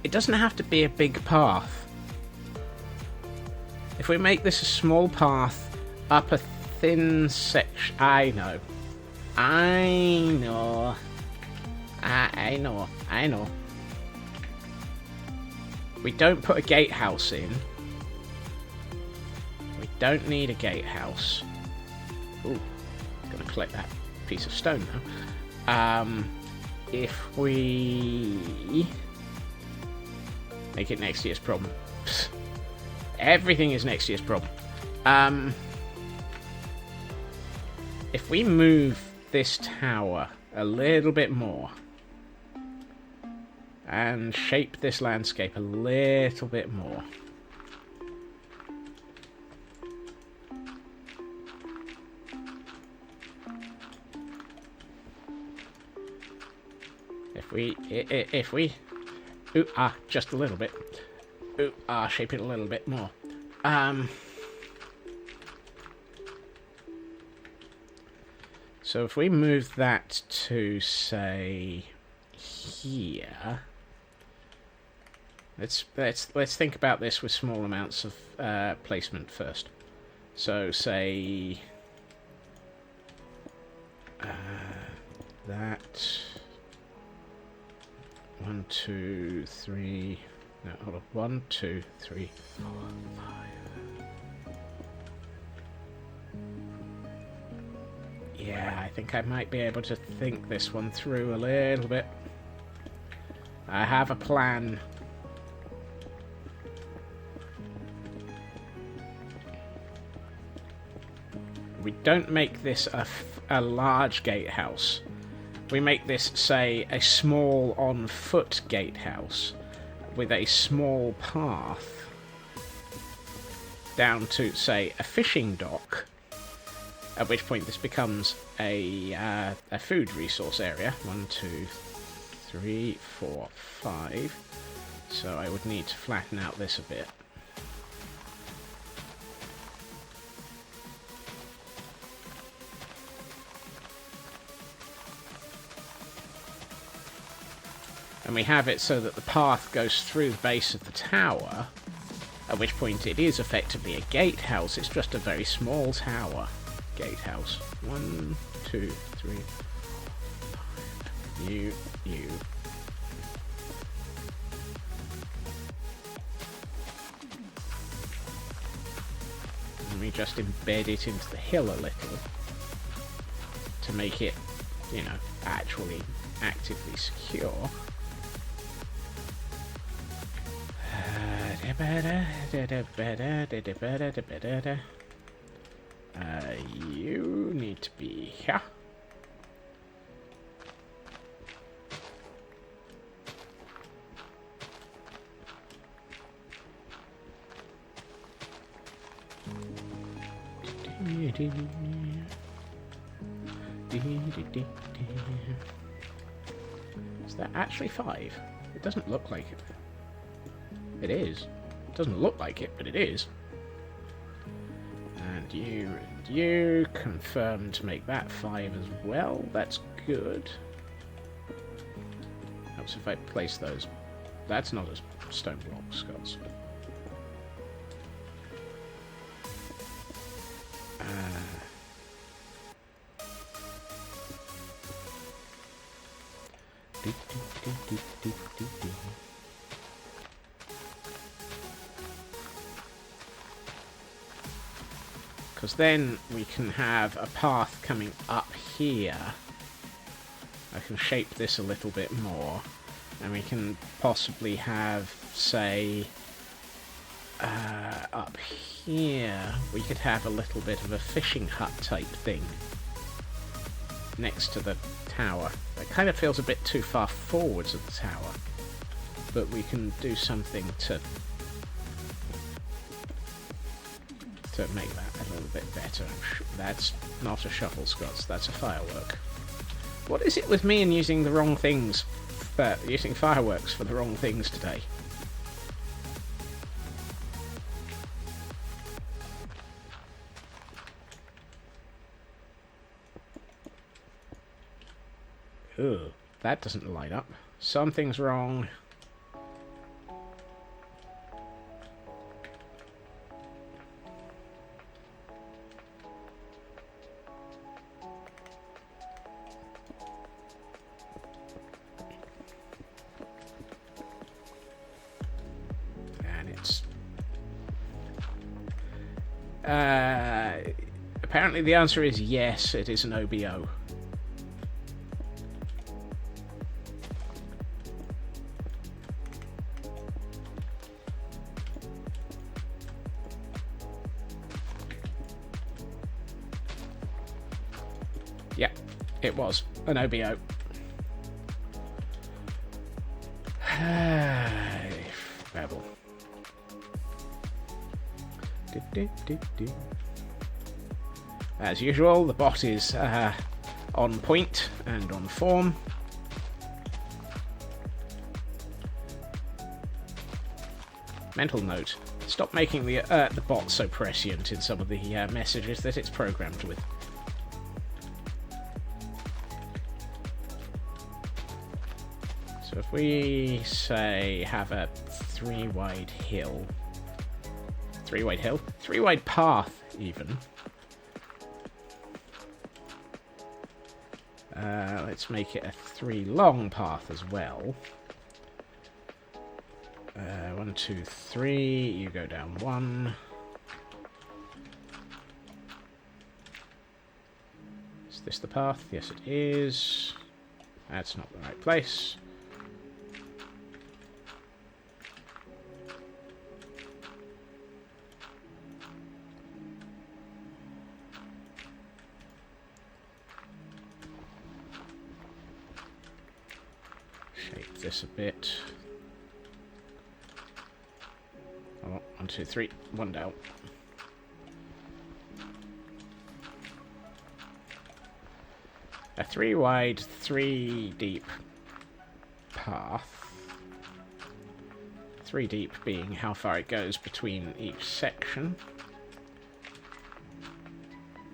It doesn't have to be a big path. If we make this a small path up a thin section... I know. We don't put a gatehouse in. We don't need a gatehouse. Ooh, gonna collect that piece of stone now. If we make it next year's problem. Everything is next year's problem. If we move this tower a little bit more and shape this landscape a little bit more. If we just a little bit. Shape it a little bit more. So if we move that to, say, here. Let's think about this with small amounts of placement first. So say that 1, 2, 3. No, hold on. 1, 2, 3, 4, 5. Yeah, I think I might be able to think this one through a little bit. I have a plan. We don't make this a large gatehouse. We make this, say, a small on-foot gatehouse with a small path down to, say, a fishing dock, at which point this becomes a food resource area. 1, 2, 3, 4, 5. So I would need to flatten out this a bit. And we have it so that the path goes through the base of the tower, at which point it is effectively a gatehouse. It's just a very small tower. Gatehouse. 1, 2, 3, 5. You. And we just embed it into the hill a little to make it, actually actively secure. You need to be here. Is that actually 5? It doesn't look like it. It is. It doesn't look like it, but it is. And you confirm to make that 5 as well. That's good. Helps if I place those. That's not a stone block, Scots. Because then we can have a path coming up here. I can shape this a little bit more. And we can possibly have, say, up here, we could have a little bit of a fishing hut type thing next to the tower. It kind of feels a bit too far forwards of the tower. But we can do something to make that a little bit better. That's not a shuffle, Scots. That's a firework. What is it with me and using the wrong things? Using fireworks for the wrong things today? Ugh, that doesn't light up. Something's wrong. Apparently the answer is yes, it is an OBO. Yeah, it was an OBO. Babble. As usual, the bot is on point and on form. Mental note: stop making the bot so prescient in some of the messages that it's programmed with. So if we say have a 3-wide hill. 3-wide hill? 3-wide path, even. Let's make it a 3-long path as well. 1, 2, 3. You go down 1. Is this the path? Yes, it is. That's not the right place. Shape this a bit. Oh, 1, 2, 3. 1 down. A 3-wide, 3-deep path. 3 deep being how far it goes between each section.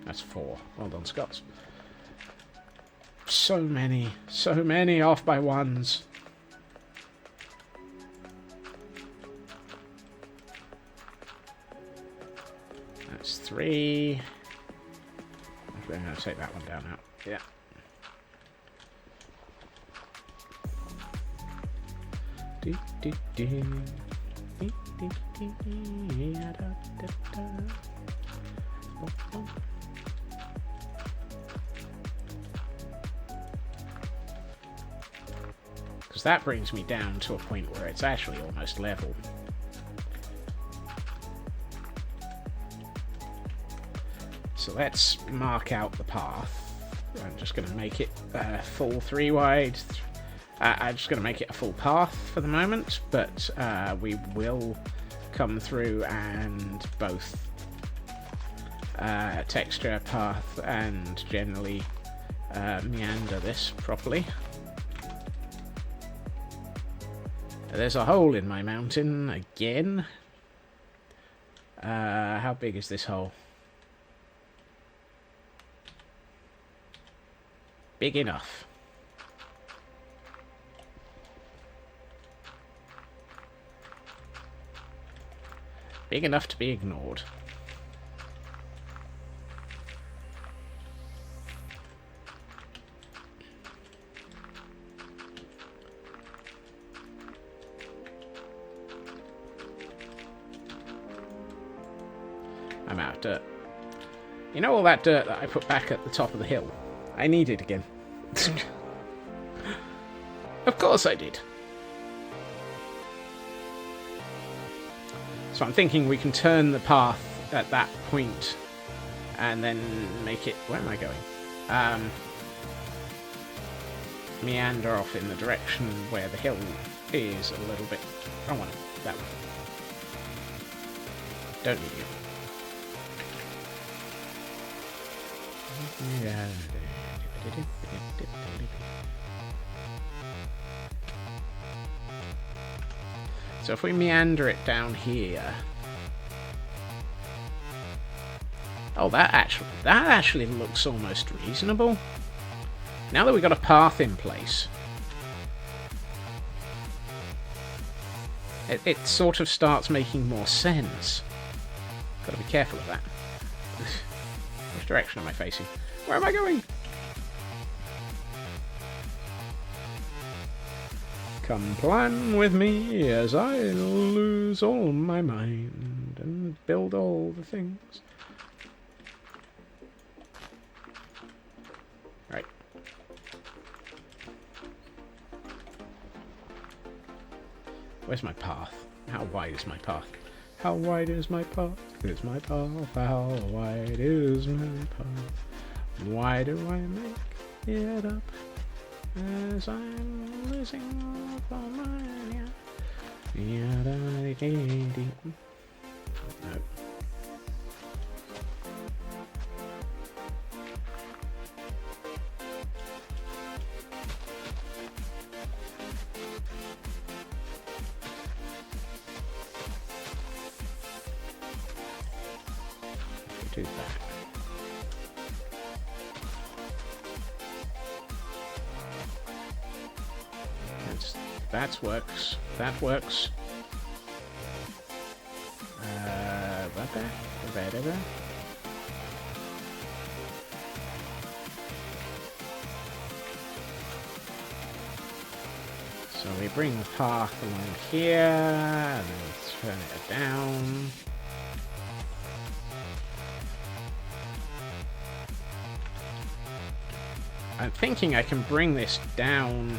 That's 4. Well done, Scots. So many off by 1s. That's 3. I'm going to take that one down now. Yeah. Because that brings me down to a point where it's actually almost level. let's mark out the path. I'm just going to make it full 3 wide. I'm just going to make it a full path for the moment, but we will come through and both texture, path, and generally meander this properly. There's a hole in my mountain again. How big is this hole? Big enough. Big enough to be ignored. I'm out of dirt. You know all that dirt that I put back at the top of the hill? I need it again. Of course I did. So I'm thinking we can turn the path at that point and then make it... Where am I going? Meander off in the direction where the hill is a little bit... I want it that way. Don't need you. Yeah. So if we meander it down here... Oh, that actually looks almost reasonable. Now that we've got a path in place, it sort of starts making more sense. Gotta be careful of that. Which direction am I facing? Where am I going? Come plan with me as I lose all my mind and build all the things. Right. Where's my path? How wide is my path? How wide is my path? Is my path? How wide is my path? Why do I make it up as I'm losing all of mine? No. Do that. That works. That works. So we bring the path along here, and then turn it down. I'm thinking I can bring this down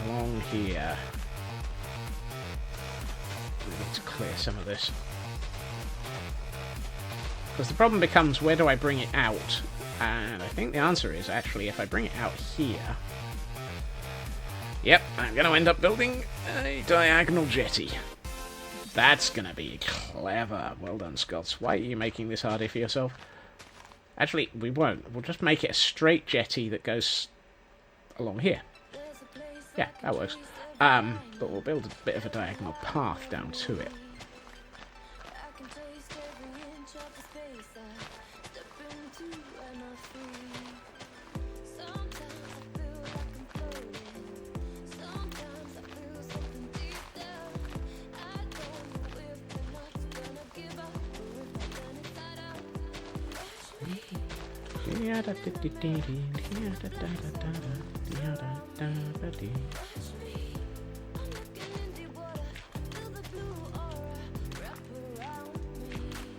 along here. We need to clear some of this. Because the problem becomes, where do I bring it out? And I think the answer is, actually, if I bring it out here... Yep, I'm going to end up building a diagonal jetty. That's going to be clever. Well done, Scots. Why are you making this harder for yourself? Actually, we won't. We'll just make it a straight jetty that goes along here. Yeah, that works. But we'll build a bit of a diagonal path down to it.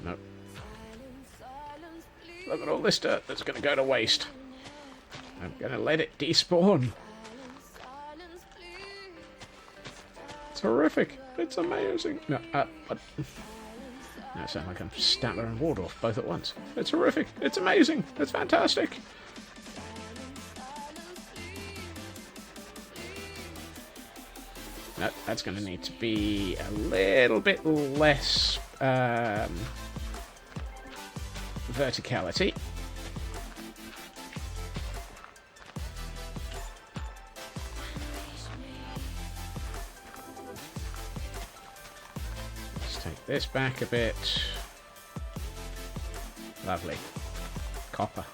Nope. Look at all this dirt that's going to go to waste. I'm going to let it despawn. It's horrific. It's amazing. No, Now it sounds like I'm Statler and Waldorf both at once. It's horrific. It's amazing. It's fantastic. No, that's going to need to be a little bit less verticality. Let's take this back a bit. Lovely. Copper.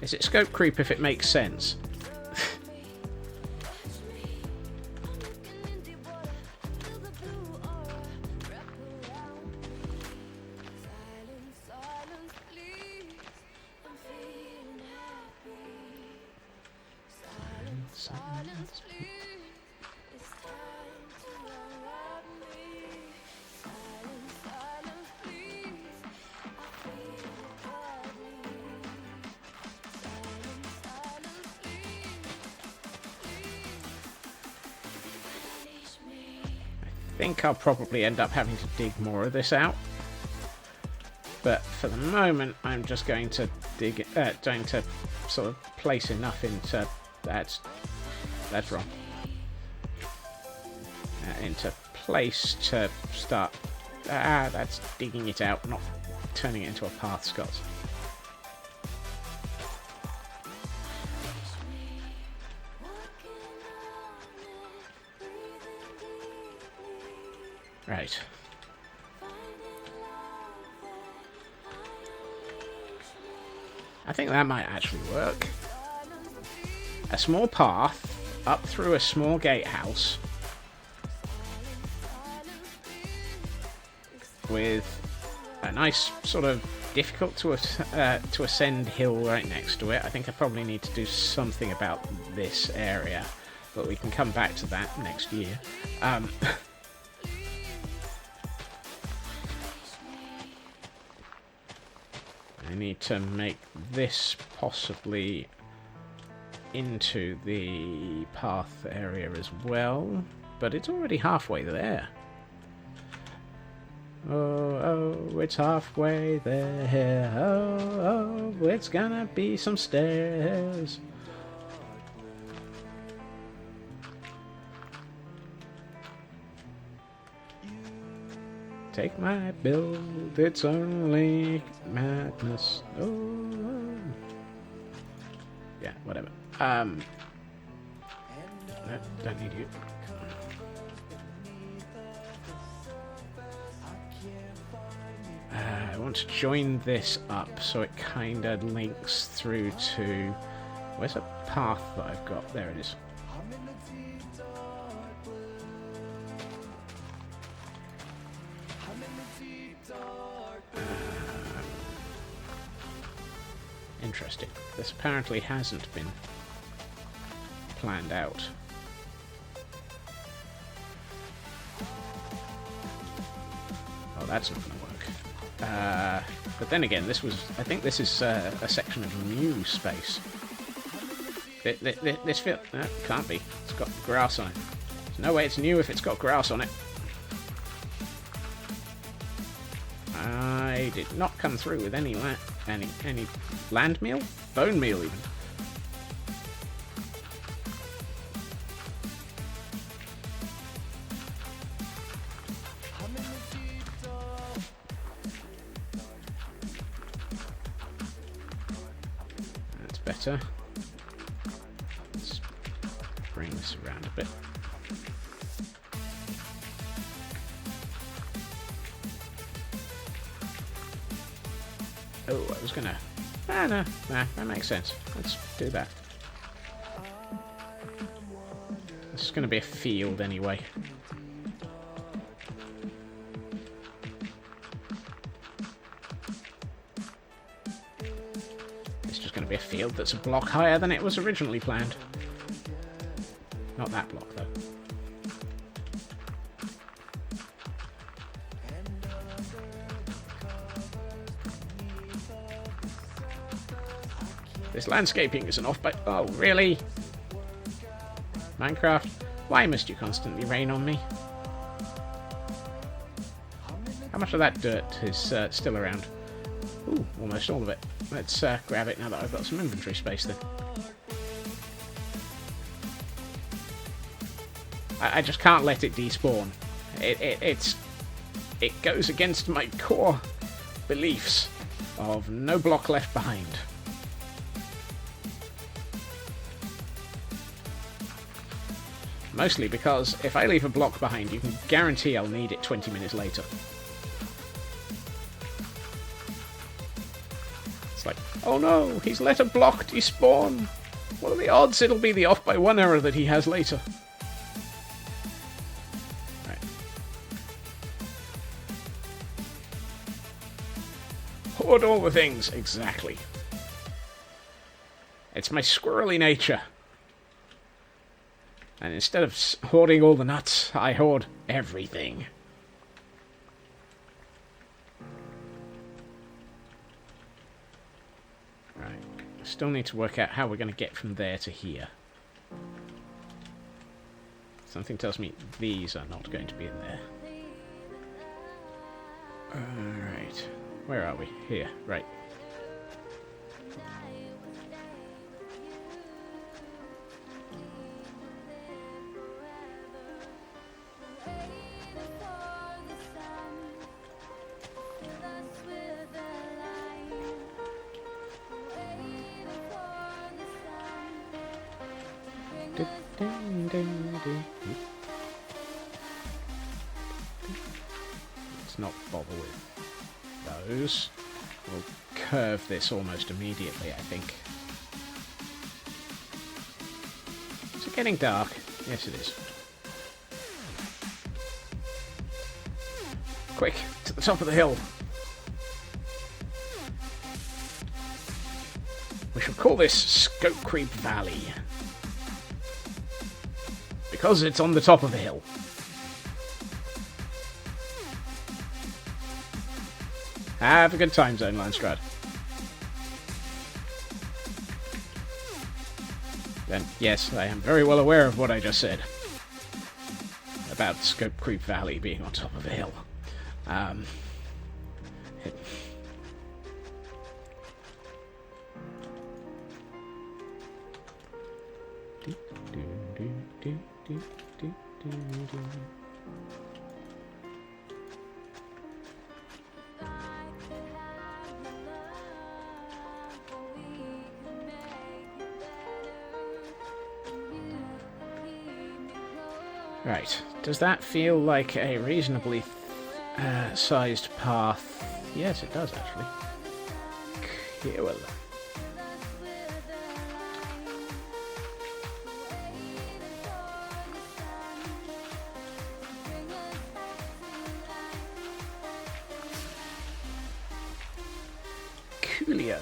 Is it scope creep if it makes sense? I think I'll probably end up having to dig more of this out, but for the moment I'm just going to going to sort of place enough into that's wrong into place to start that's digging it out, not turning it into a path, Scott. Right. I think that might actually work. A small path up through a small gatehouse with a nice sort of difficult to ascend hill right next to it. I think I probably need to do something about this area, but we can come back to that next year. I need to make this possibly into the path area as well, but it's already halfway there. Oh, it's halfway there. Oh, it's gonna be some stairs. Take my build, it's only madness. Oh. Yeah, whatever. No, don't need you. I want to join this up so it kind of links through to... Where's the path that I've got? There it is. Interesting. This apparently hasn't been planned out. Oh, that's not going to work. But then again, this was... I think this is a section of new space. This field... No, it can't be. It's got grass on it. There's no way it's new if it's got grass on it. I did not come through with any land meal? Bone meal, even. That's better. Let's bring this around a bit. Oh, I was gonna... No, that makes sense. Let's do that. This is gonna be a field anyway. It's just gonna be a field that's a block higher than it was originally planned. Not that block, though. This landscaping isn't off by... Oh, really? Minecraft? Why must you constantly rain on me? How much of that dirt is still around? Ooh, almost all of it. Let's grab it now that I've got some inventory space then. I just can't let it despawn. It goes against my core beliefs of no block left behind. Mostly because if I leave a block behind, you can guarantee I'll need it 20 minutes later. It's like, oh no, he's let a block despawn. What are the odds it'll be the off by 1 error that he has later? Right. Hoard all the things, exactly. It's my squirrely nature. And instead of hoarding all the nuts, I hoard everything. Right. Still need to work out how we're going to get from there to here. Something tells me these are not going to be in there. Alright. Where are we? Here. Right. Let's not bother with those. We'll curve this almost immediately, I think. Is it getting dark? Yes, it is. Quick, to the top of the hill. We shall call this Scope Creep Valley. Because it's on the top of the hill. Have a good time, Zone Landstrad. Then, yes, I am very well aware of what I just said. About Scope Creep Valley being on top of a hill. Right, does that feel like a reasonably sized path? Yes, it does actually. Cool. Coolio.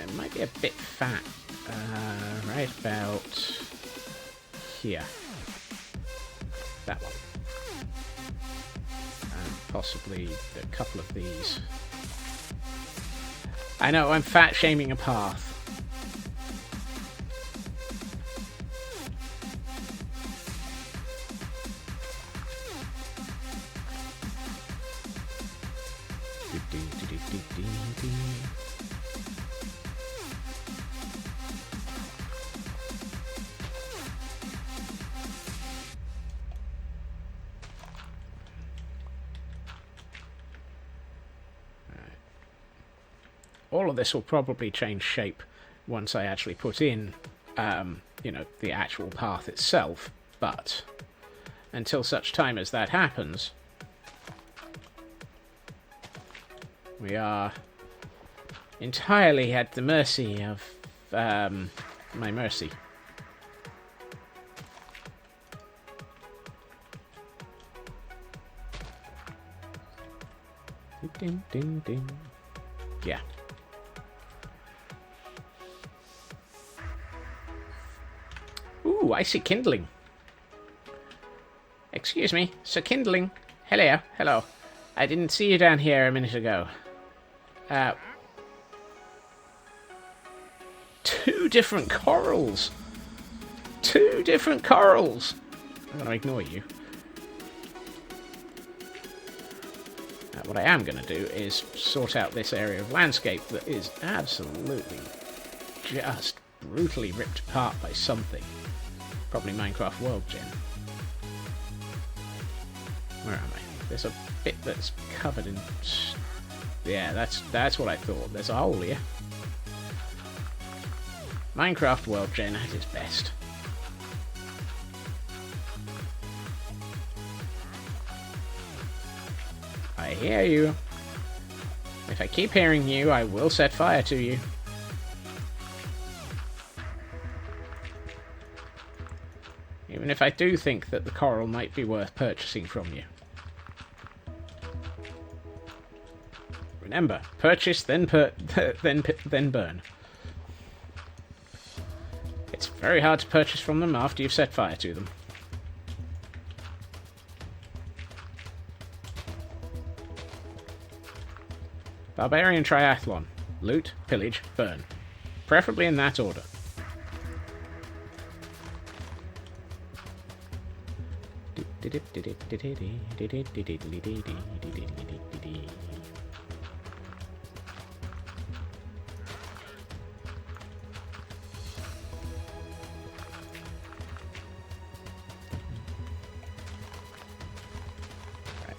It might be a bit fat. Right about here. That one. And possibly a couple of these. I know, I'm fat shaming a path. All of this will probably change shape once I actually put in, the actual path itself, but until such time as that happens, we are entirely at the mercy of, my mercy. Ding, ding, ding. Yeah. Ooh, I see kindling. Excuse me, Sir Kindling. Hello, hello. I didn't see you down here a minute ago. Two different corals! Two different corals! I'm going to ignore you. What I am going to do is sort out this area of landscape that is absolutely just brutally ripped apart by something. Probably Minecraft World Gen. Where am I? There's a bit that's covered in... Yeah, that's what I thought. There's a hole here. Minecraft World Gen at its best. I hear you. If I keep hearing you, I will set fire to you. Even if I do think that the coral might be worth purchasing from you. Remember, purchase, then then burn. It's very hard to purchase from them after you've set fire to them. Barbarian Triathlon. Loot, pillage, burn. Preferably in that order. Right,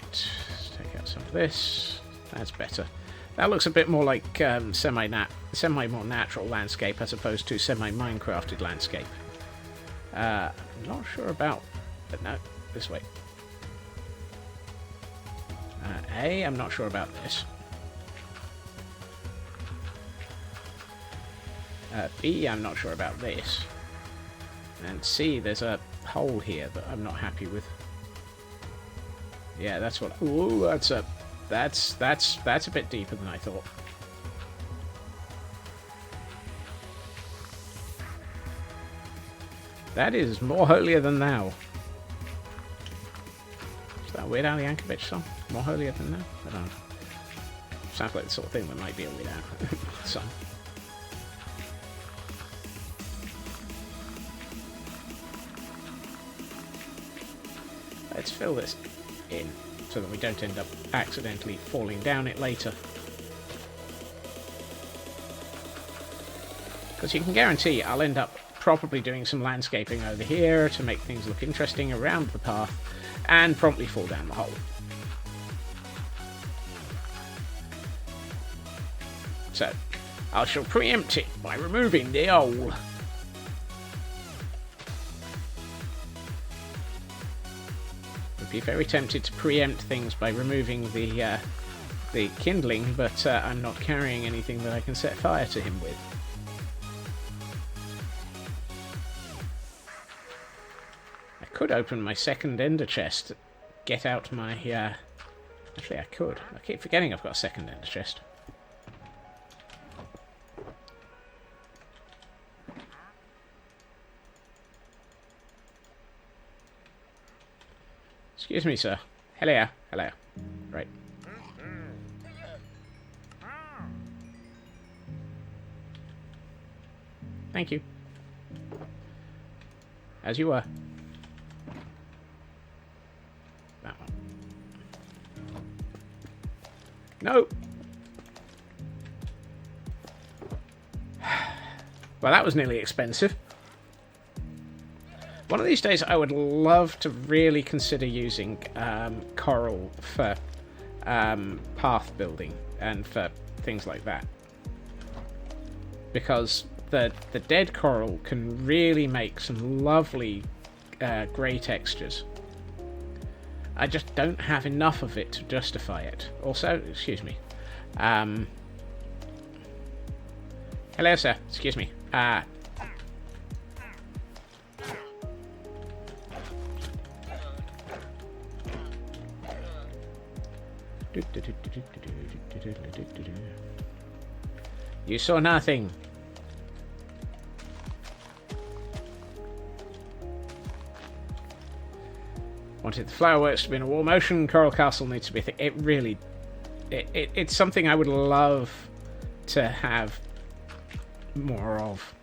let's take out some of this. That's better. That looks a bit more like semi-more natural landscape as opposed to semi-Minecrafted landscape. I'm not sure about... But no, this way. I'm not sure about this. B, I'm not sure about this. And C, there's a hole here that I'm not happy with. Yeah, that's what... Ooh, that's a bit deeper than I thought. That is more holier than thou. Is that a Weird Al Yankovic song? More holier than thou? I don't know. Sounds like the sort of thing that might be a Weird Al song. Let's fill this in so that we don't end up accidentally falling down it later. Because you can guarantee I'll end up probably doing some landscaping over here to make things look interesting around the path and promptly fall down the hole. So, I shall preempt it by removing the hole. Would be very tempted to preempt things by removing the kindling, but I'm not carrying anything that I can set fire to him with. I could open my second ender chest, get out my... Actually, I could. I keep forgetting I've got a second ender chest. Excuse me, sir. Hello. Hello. Right. Thank you. As you were. That one. No! Well, that was nearly expensive. One of these days I would love to really consider using coral for path building and for things like that. Because the dead coral can really make some lovely grey textures. I just don't have enough of it to justify it. Also, excuse me. Hello, sir. Excuse me. You saw nothing. Wanted the flower works to be in a wall motion. Coral Castle needs to be thick. It really... It's something I would love to have more of.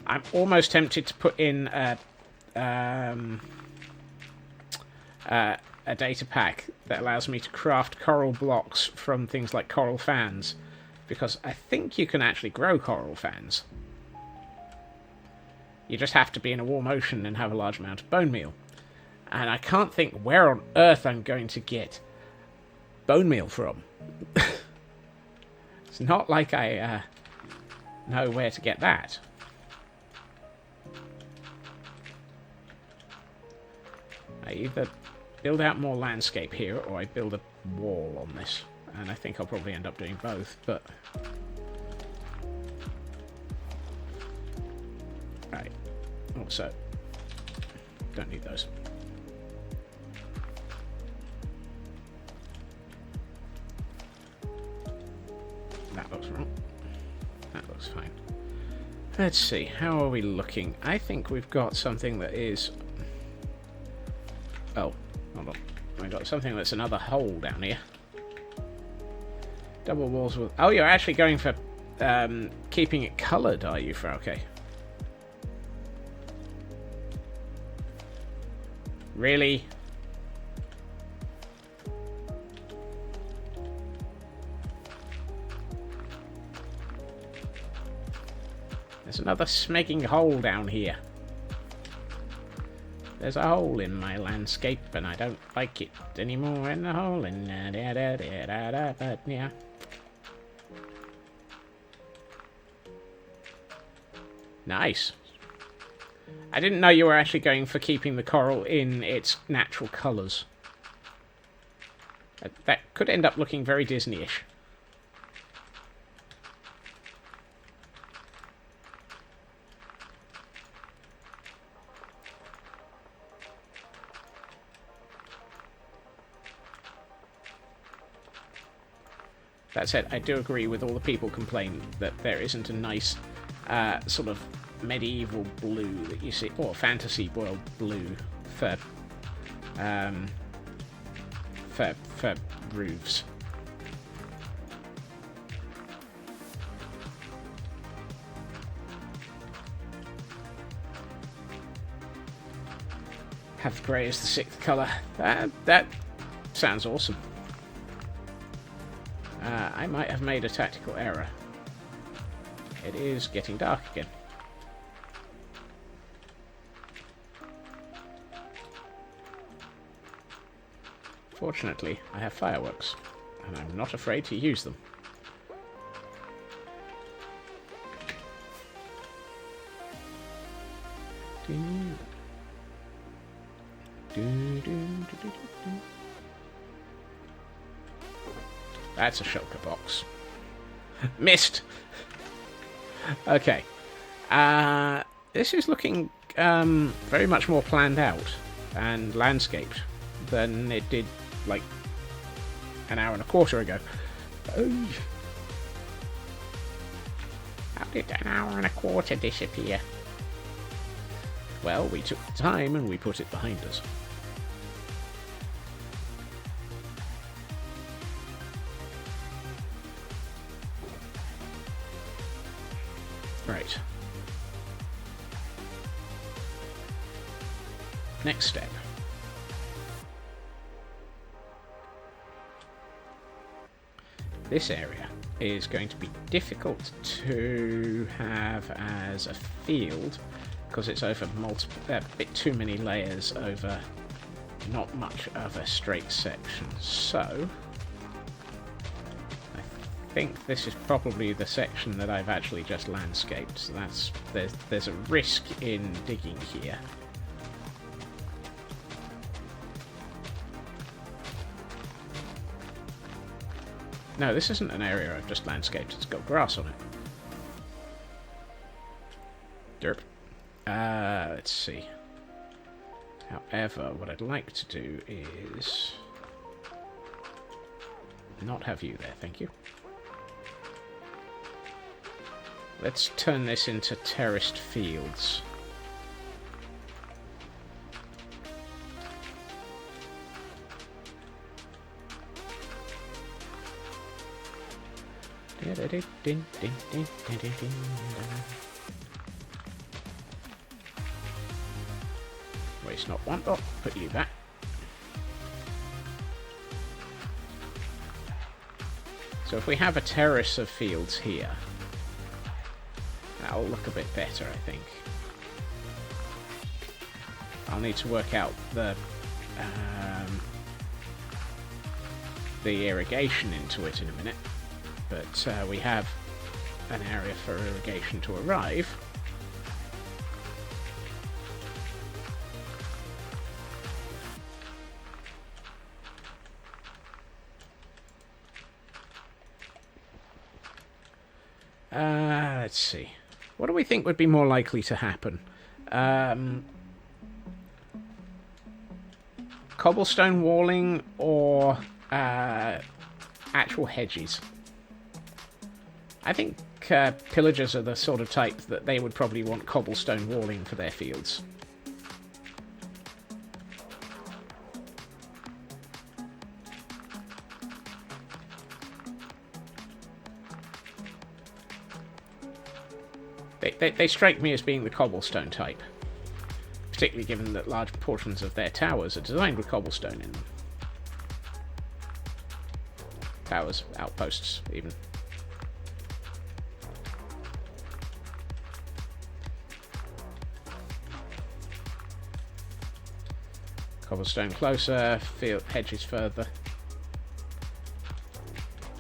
I'm almost tempted to put in a data pack that allows me to craft coral blocks from things like coral fans, because I think you can actually grow coral fans. You just have to be in a warm ocean and have a large amount of bone meal. And I can't think where on earth I'm going to get bone meal from. It's not like I know where to get that. I either build out more landscape here, or I build a wall on this. And I think I'll probably end up doing both, but... Right. Also, don't need those. That looks wrong. That looks fine. Let's see, how are we looking? I think we've got something that is... Oh, hold on. We've got something that's another hole down here. Double walls with... Oh, you're actually going for keeping it coloured, are you, Frauke? Really? There's another smegging hole down here. There's a hole in my landscape, and I don't like it anymore. And the hole in but yeah. Nice. I didn't know you were actually going for keeping the coral in its natural colours. That could end up looking very Disney-ish. That said, I do agree with all the people complaining that there isn't a nice sort of medieval blue that you see, or fantasy world blue for roofs. Have grey as the sixth colour. That sounds awesome. I might have made a tactical error. It is getting dark again. Fortunately, I have fireworks, and I'm not afraid to use them. That's a shulker box. Missed! Okay. This is looking very much more planned out and landscaped than it did, like, an hour and a quarter ago. Oh. How did an hour and a quarter disappear? Well, we took the time and we put it behind us. Right. Next step. This area is going to be difficult to have as a field because it's over a bit too many layers over not much of a straight section. So I think this is probably the section that I've actually just landscaped. So there's a risk in digging here. No, this isn't an area I've just landscaped. It's got grass on it. Derp. Let's see. However, what I'd like to do is not have you there, thank you. Let's turn this into terraced fields. Waste not, want not. Put you back. So if we have a terrace of fields here, that'll look a bit better, I think. I'll need to work out the irrigation into it in a minute, but we have an area for irrigation to arrive. Let's see. What do we think would be more likely to happen? Cobblestone walling or actual hedges? I think pillagers are the sort of type that they would probably want cobblestone walling for their fields. They strike me as being the cobblestone type, particularly given that large portions of their towers are designed with cobblestone in them. Towers, outposts, even. Cobblestone closer, field hedges further.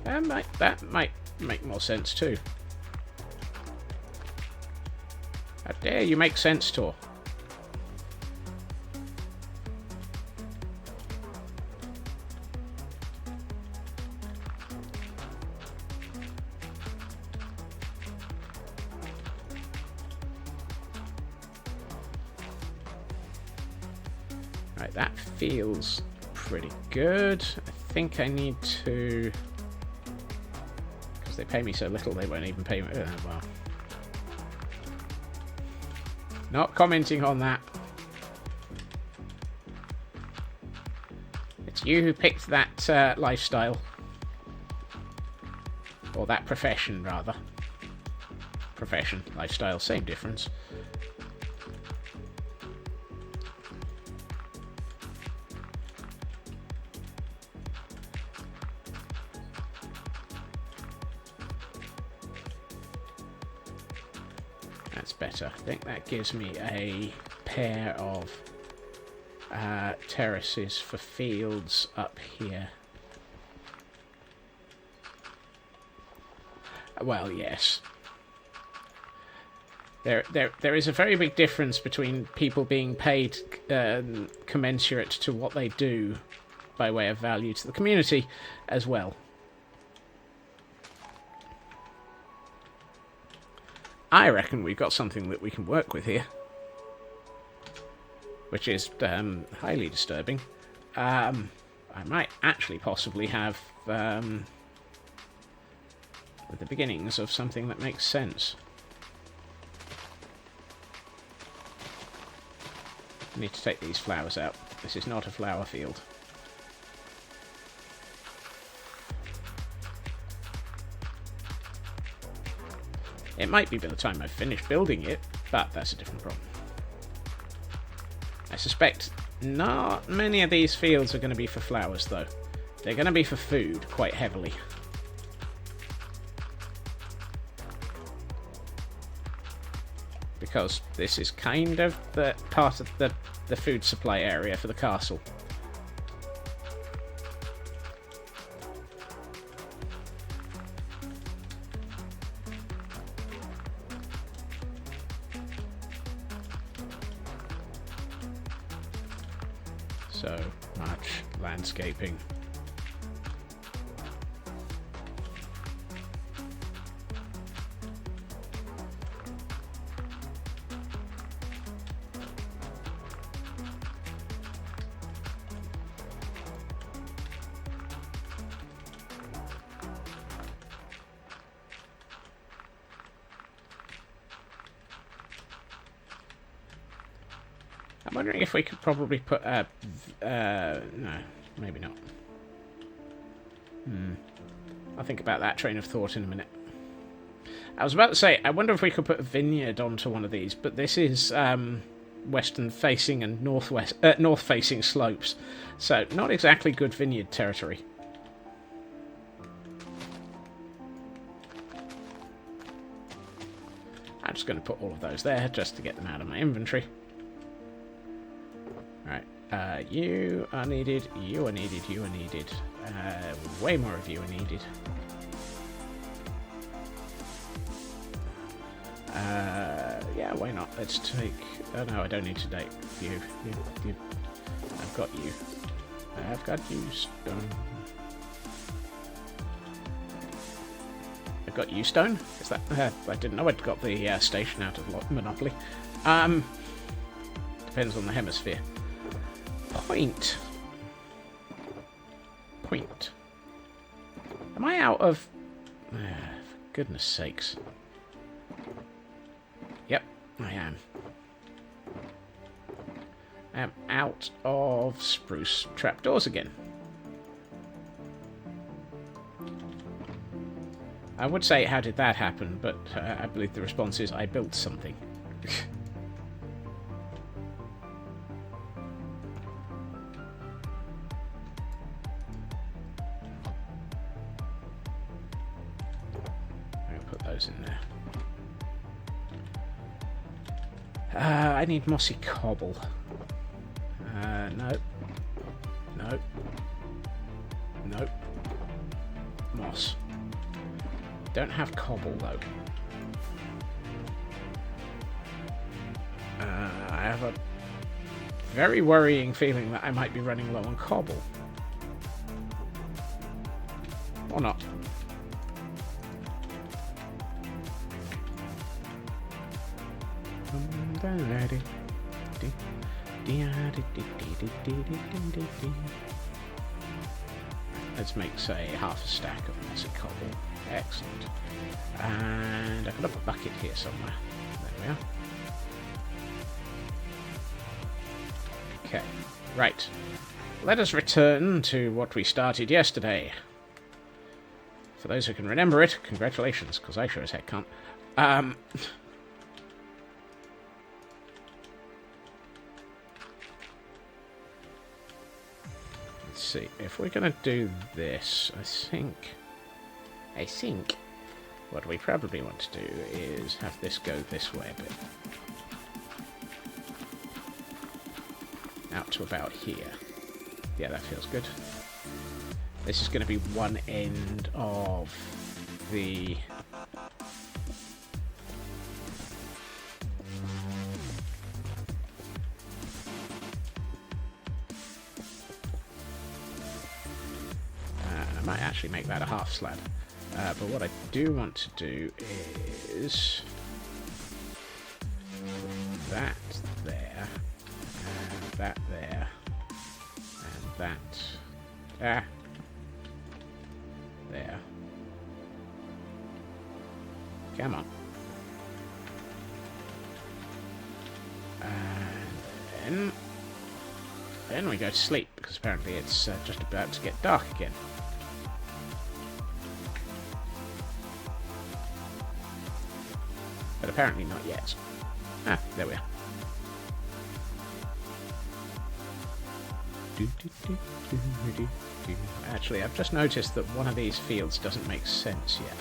That might make more sense too. How dare you make sense, Tor? Right, that feels pretty good. I think I need to... because they pay me so little, they won't even pay me... well... Not commenting on that. It's you who picked that lifestyle. Or that profession, rather. Profession, lifestyle, same difference. That's better. I think that gives me a pair of terraces for fields up here. Well, yes. There is a very big difference between people being paid commensurate to what they do by way of value to the community as well. I reckon we've got something that we can work with here, which is highly disturbing. I might actually possibly have the beginnings of something that makes sense. I need to take these flowers out. This is not a flower field. It might be by the time I've finished building it, but that's a different problem. I suspect not many of these fields are going to be for flowers, though. They're going to be for food, quite heavily. Because this is kind of the part of the food supply area for the castle. So much landscaping. I'm wondering if we could probably put a... no, maybe not. I'll think about that train of thought in a minute. I was about to say, I wonder if we could put a vineyard onto one of these, but this is western facing and north facing slopes, so not exactly good vineyard territory. I'm just going to put all of those there just to get them out of my inventory. Alright, you are needed, you are needed, you are needed. Way more of you are needed. Yeah, why not? Let's take... Oh no, I don't need to date you. I've got you. I've got you, Stone. I've got you, Stone? Is that... I didn't know I'd got the station out of Monopoly. Depends on the hemisphere. Point. Am I out of... for goodness sakes. Yep, I am. I am out of spruce trapdoors again. I would say, how did that happen? But I believe the response is, I built something. I'll put those in there. I need mossy cobble. No. Moss. Don't have cobble, though. I have a very worrying feeling that I might be running low on cobble. Or not. Let's make, say, half a stack of mossy cobble. Excellent. And I've got a bucket here somewhere. There we are. Okay, right. Let us return to what we started yesterday. For those who can remember it, congratulations, because I sure as heck can't. Let's see, if we're going to do this, I think what we probably want to do is have this go this way a bit. Out to about here. Yeah, that feels good. This is going to be one end of the... I might actually make that a half slab. But what I do want to do is that there, and that there, and that there. Come on. And then we go to sleep, because apparently it's just about to get dark again. But apparently not yet. Ah, there we are. Actually, I've just noticed that one of these fields doesn't make sense yet.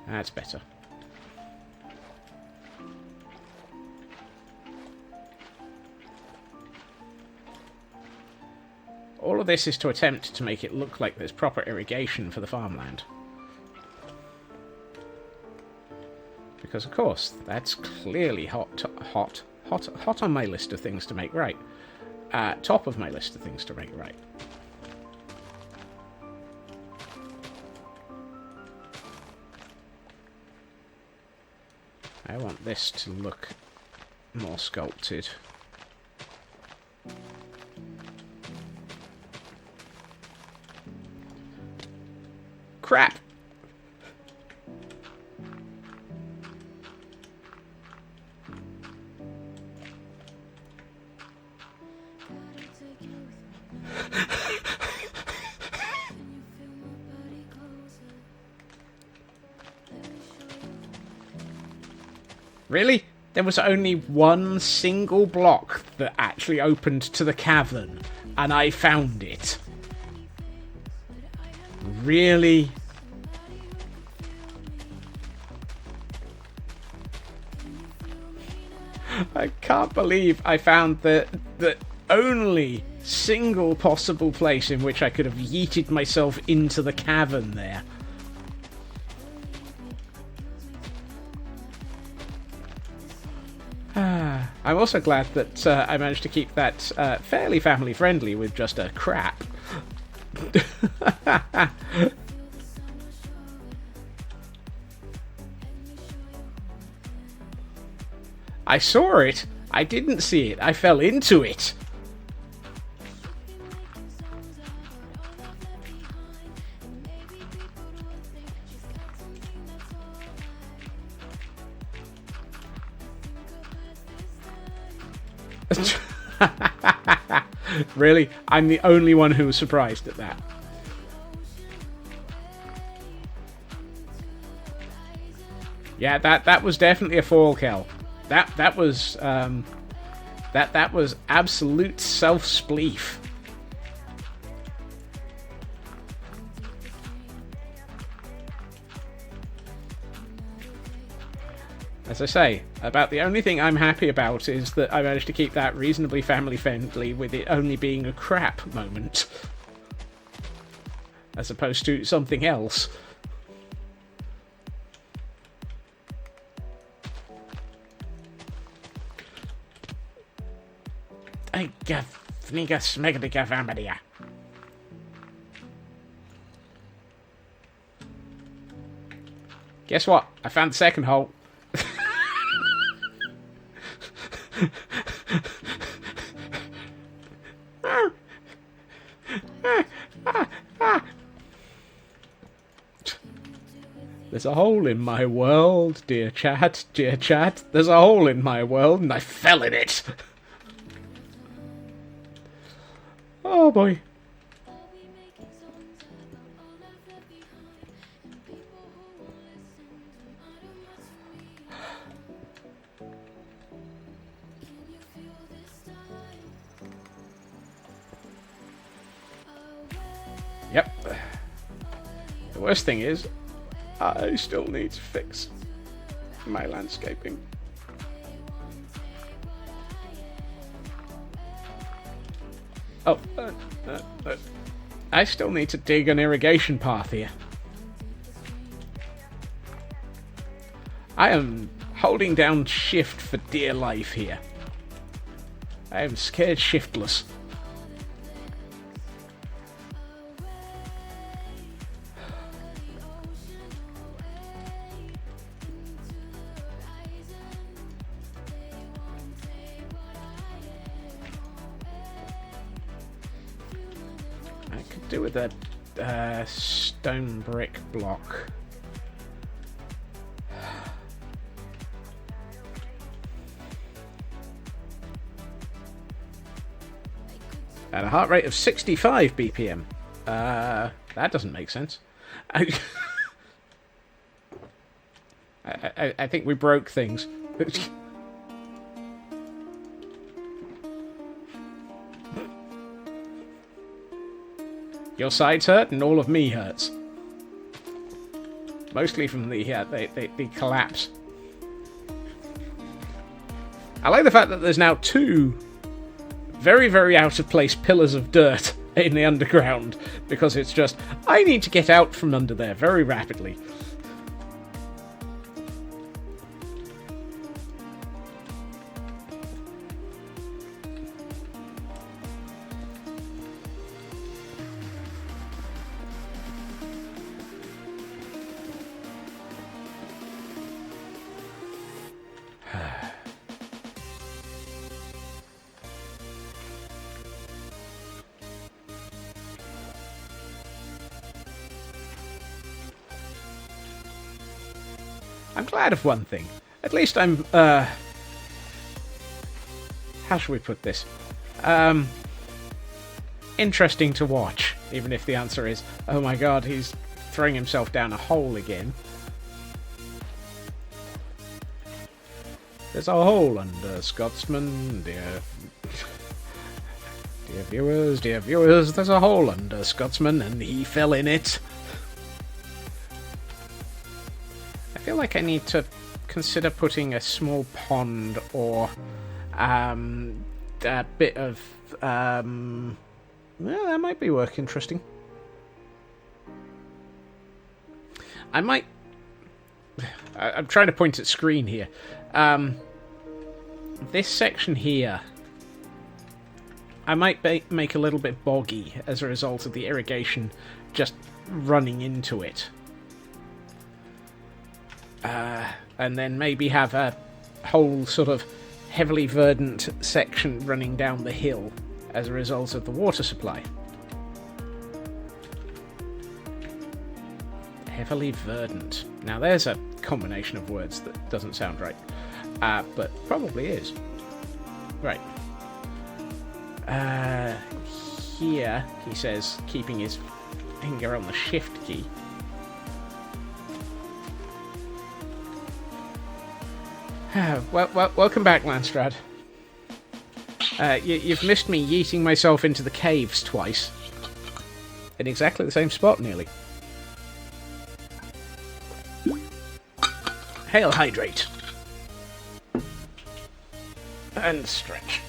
That's better. All of this is to attempt to make it look like there's proper irrigation for the farmland. Because, of course, that's clearly hot on my list of things to make right. Top of my list of things to make right. I want this to look more sculpted. Crap! Really? There was only one single block that actually opened to the cavern, and I found it. Really? I can't believe I found the only single possible place in which I could have yeeted myself into the cavern there. I'm also glad that I managed to keep that fairly family friendly with just a crap. I saw it. I didn't see it. I fell into it. Really? I'm the only one who was surprised at that. Yeah, that was definitely a fall, Kel. That was that was absolute self-spleef. As I say, about the only thing I'm happy about is that I managed to keep that reasonably family-friendly with it only being a crap moment. As opposed to something else. Guess what? I found the second hole. There's a hole in my world, dear chat, dear chat. There's a hole in my world, and I fell in it. Oh boy. Yep. The worst thing is, I still need to fix my landscaping. Oh, I still need to dig an irrigation path here. I am holding down shift for dear life here. I am scared shiftless. Do with a stone brick block. At a heart rate of 65 BPM. That doesn't make sense. I think we broke things. Your sides hurt, and all of me hurts. Mostly from the collapse. I like the fact that there's now two very, very out of place pillars of dirt in the underground, because it's just, I need to get out from under there very rapidly. I'm glad of one thing. At least I'm, how shall we put this? Interesting to watch, even if the answer is, oh my god, he's throwing himself down a hole again. There's a hole under Scotsman, dear dear viewers, there's a hole under Scotsman and he fell in it. I feel like I need to consider putting a small pond or a bit of well, that might be work interesting. I might I'm trying to point at screen here. This section here I might make a little bit boggy as a result of the irrigation just running into it. And then maybe have a whole sort of heavily verdant section running down the hill as a result of the water supply. Heavily verdant. Now there's a combination of words that doesn't sound right, but probably is. Right. Here, he says, keeping his finger on the shift key. Well, welcome back, Lanstrad. You've missed me yeeting myself into the caves twice. In exactly the same spot, nearly. Hail, hydrate. And stretch.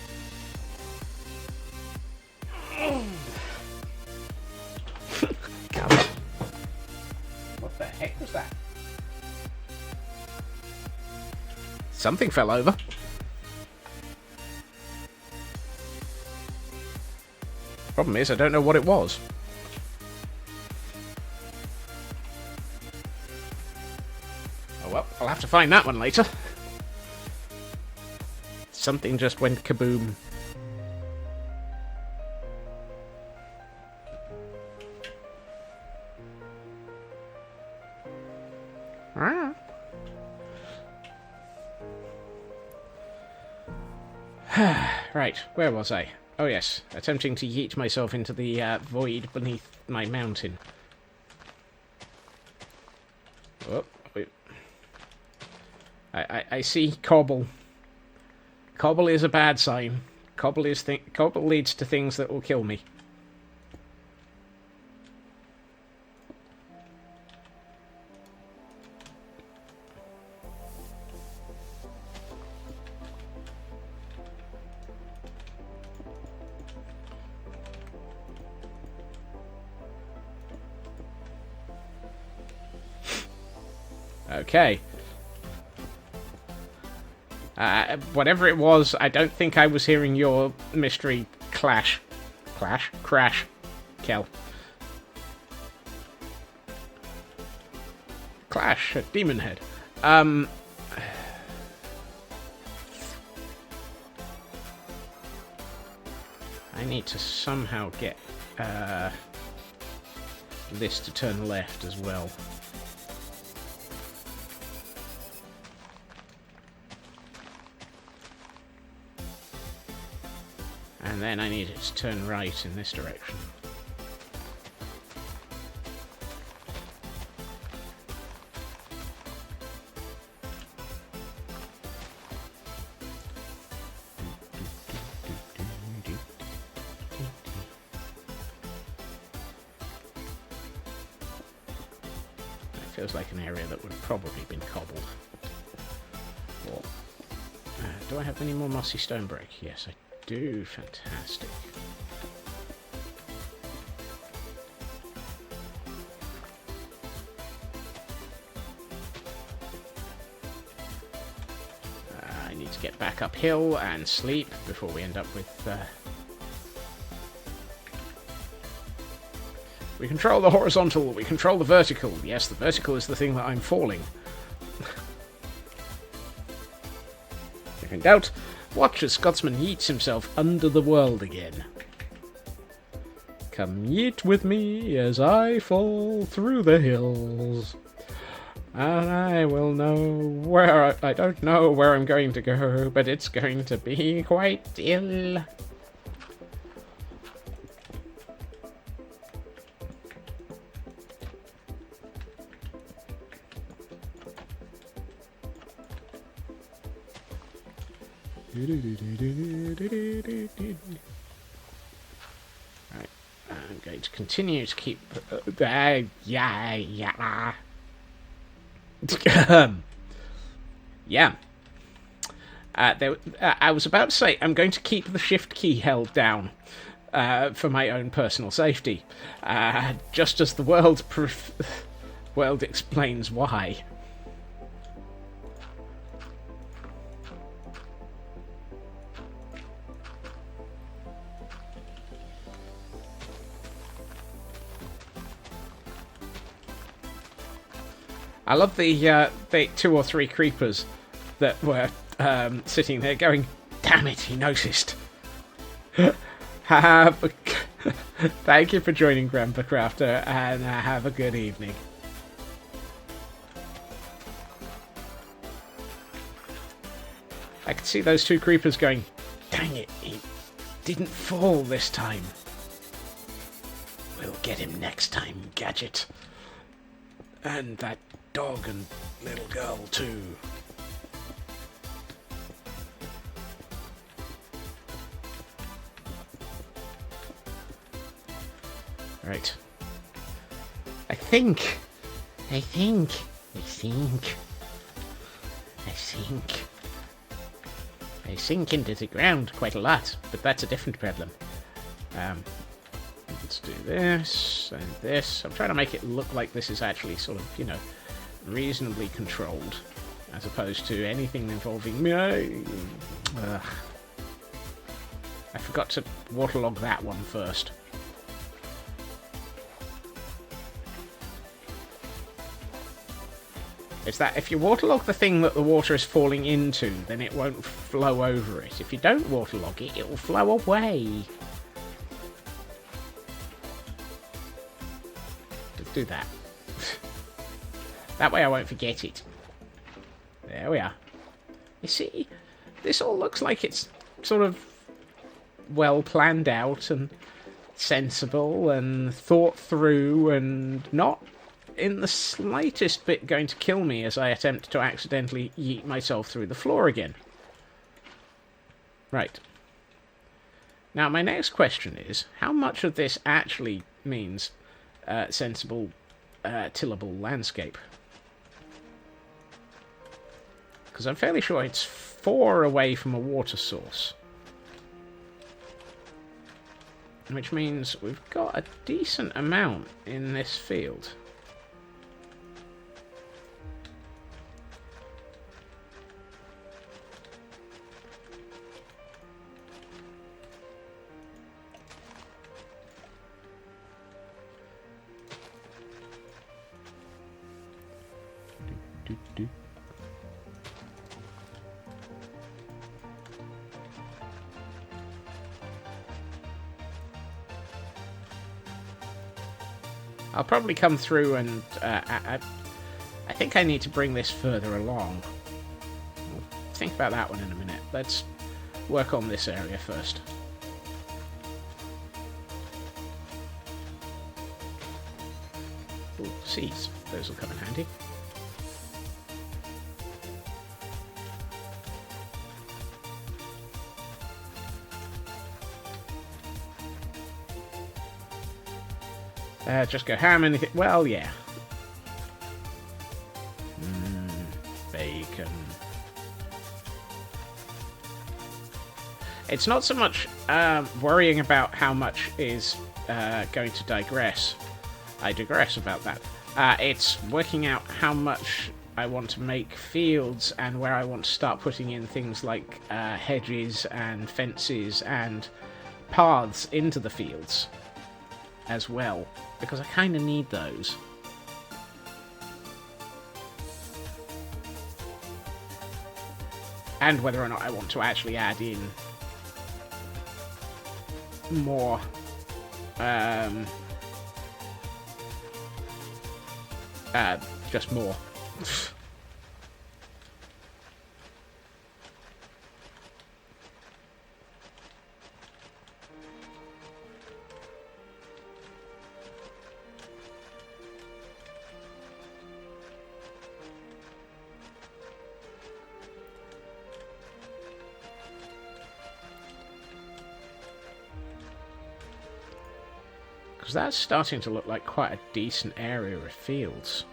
God. What the heck was that? Something fell over. Problem is, I don't know what it was. Oh well, I'll have to find that one later. Something just went kaboom. Right, where was I? Oh yes, attempting to yeet myself into the void beneath my mountain. Oh, wait. I see cobble. Cobble is a bad sign. Cobble leads to things that will kill me. Okay. Whatever it was, I don't think I was hearing your mystery crash, Kel. Clash at Demon Head. I need to somehow get this to turn left as well. And then I need it to turn right in this direction. It feels like an area that would have probably been cobbled. Or, do I have any more mossy stone brick? Yes, I do. Fantastic. I need to get back uphill and sleep before we end up with... We control the horizontal, we control the vertical. Yes, the vertical is the thing that I'm falling. If in doubt, watch as Scotsman yeets himself under the world again. Come yeet with me as I fall through the hills. And I will know where... I don't know where I'm going to go, but it's going to be quite ill. Right, I'm going to continue to keep. Yeah. I was about to say I'm going to keep the shift key held down for my own personal safety, just as the world explains why. I love the 2 or 3 creepers that were sitting there going, "Damn it, he noticed." Thank you for joining, Grandpa Crafter, and have a good evening. I could see those 2 creepers going, "Dang it, he didn't fall this time. We'll get him next time, Gadget. And that dog and little girl, too." Right. I think I sink into the ground quite a lot, but that's a different problem. Let's do this and this. I'm trying to make it look like this is actually sort of, reasonably controlled, as opposed to anything involving me. I forgot to waterlog that one first. Is that if you waterlog the thing that the water is falling into, then it won't flow over it. If you don't waterlog it, it will flow away. Let's do that. That way I won't forget it. There we are. You see, this all looks like it's sort of well planned out and sensible and thought through and not in the slightest bit going to kill me as I attempt to accidentally yeet myself through the floor again. Right. Now, my next question is, how much of this actually means sensible, tillable landscape? Because I'm fairly sure it's 4 away from a water source. Which means we've got a decent amount in this field. I'll probably come through and I think I need to bring this further along. We'll think about that one in a minute. Let's work on this area first. Ooh, seeds. Those will come in handy. Just go ham anything. Well, yeah. Bacon. It's not so much worrying about how much is going to digress. I digress about that. It's working out how much I want to make fields and where I want to start putting in things like hedges and fences and paths into the fields as well. Because I kind of need those. And whether or not I want to actually add in more just more. because that's starting to look like quite a decent area of fields.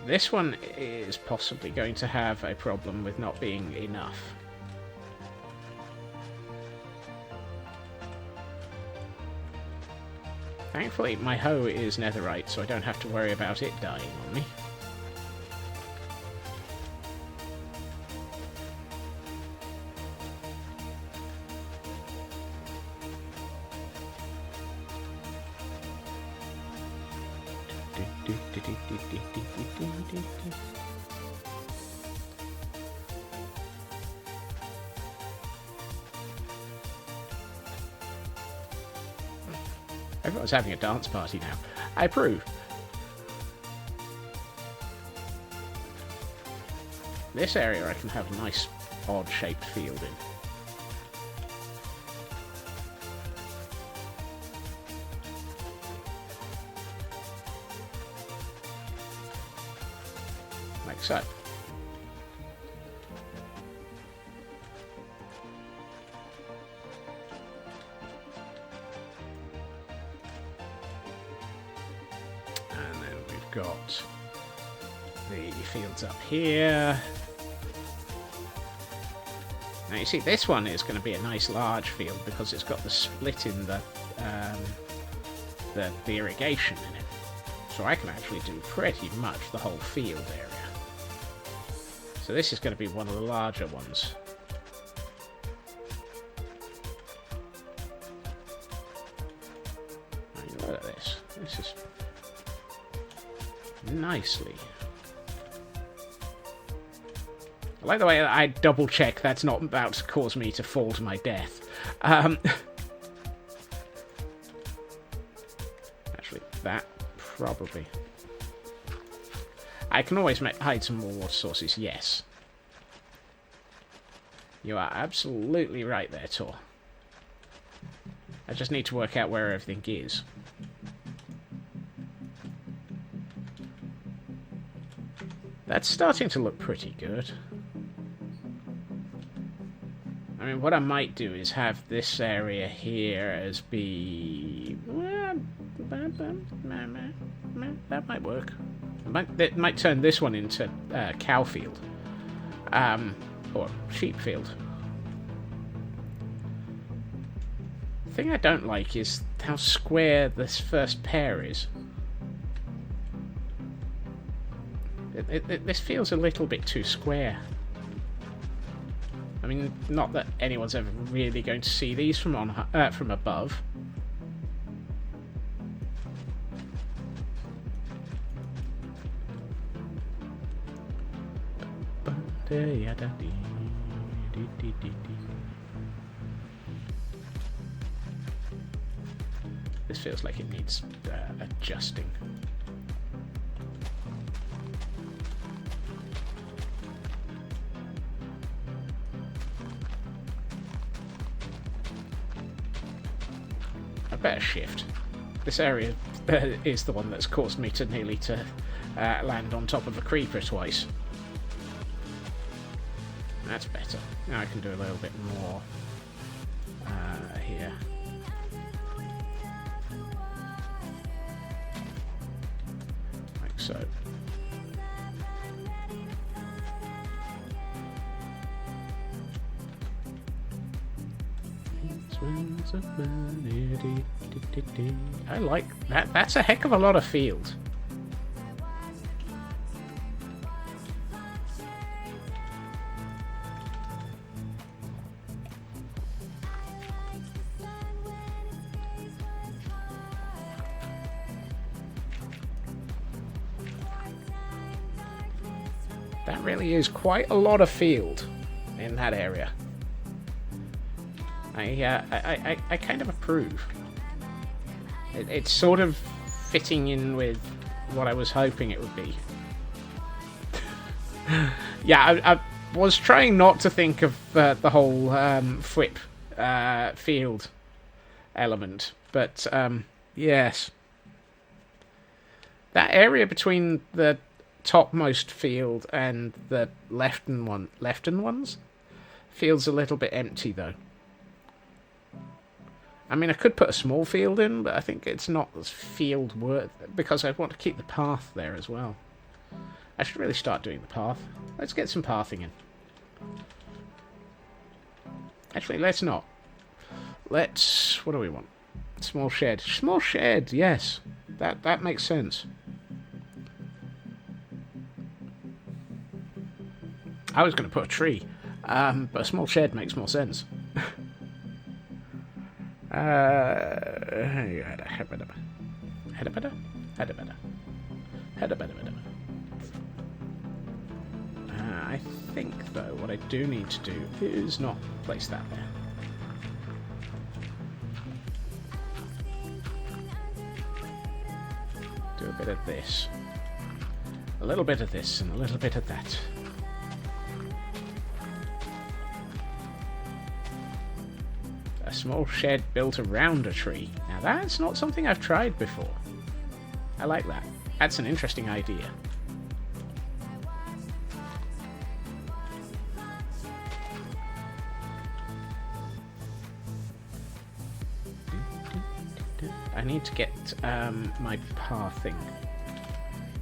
This one is possibly going to have a problem with not being enough. Thankfully, my hoe is netherite, so I don't have to worry about it dying on me. Everyone's having a dance party now. I approve. This area I can have a nice odd-shaped field in. Like so. And then we've got the fields up here. Now you see, this one is going to be a nice large field because it's got the split in the irrigation in it. So I can actually do pretty much the whole field area. So this is going to be one of the larger ones. I mean, look at this. This is nicely. I like the way I double check that's not about to cause me to fall to my death. Actually, that probably. I can always hide some more water sources, yes. You are absolutely right there, Tor. I just need to work out where everything is. That's starting to look pretty good. I mean, what I might do is have this area here as be... That might work. It might turn this one into cow field. Or sheep field. The thing I don't like is how square this first pair is. This feels a little bit too square. I mean, not that anyone's ever really going to see these from from above. This feels like it needs adjusting. I better shift. This area is the one that's caused me to nearly land on top of a creeper twice. That's better. Now I can do a little bit more here. Like so. I like that. That's a heck of a lot of field. That really is quite a lot of field in that area. I kind of approve. It's sort of fitting in with what I was hoping it would be. Yeah, I was trying not to think of the whole flip field element, but yes. That area between the topmost field and the leften ones Feels a little bit empty, though. I mean, I could put a small field in, but I think it's not as field worth, because I want to keep the path there as well. I should really start doing the path. Let's get some pathing in. Actually, let's not. Let's... What do we want? Small shed. Small shed, yes. That makes sense. I was going to put a tree, but a small shed makes more sense. I think, though, what I do need to do is not place that there. Do a bit of this. A little bit of this and a little bit of that. A small shed built around a tree. Now that's not something I've tried before. I like that. That's an interesting idea. I need to get my pathing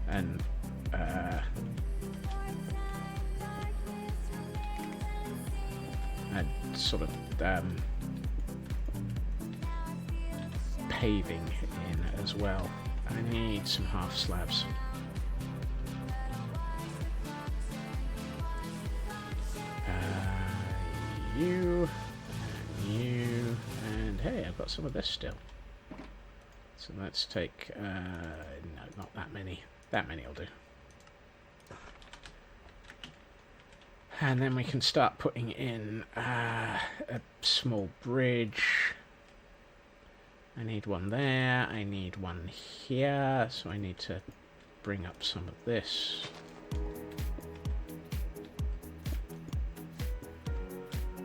and sort of paving in as well. I need some half slabs. You, and hey, I've got some of this still. So let's take, no, not that many. That many will do. And then we can start putting in a small bridge. I need one there, I need one here, so I need to bring up some of this.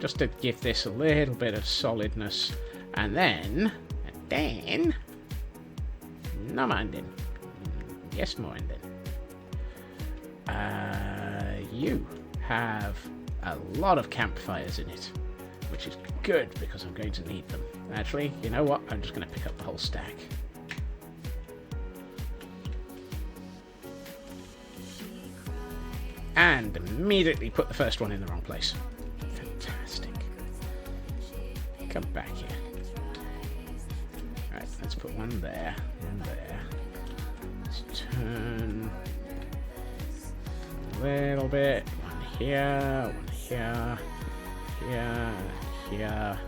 Just to give this a little bit of solidness. And then, no minding. Yes, minding. You have a lot of campfires in it, which is good because I'm going to need them. Actually, you know what? I'm just going to pick up the whole stack. And immediately put the first one in the wrong place. Fantastic. Come back here. Alright, let's put one there, one there. Let's turn a little bit. One here, here. A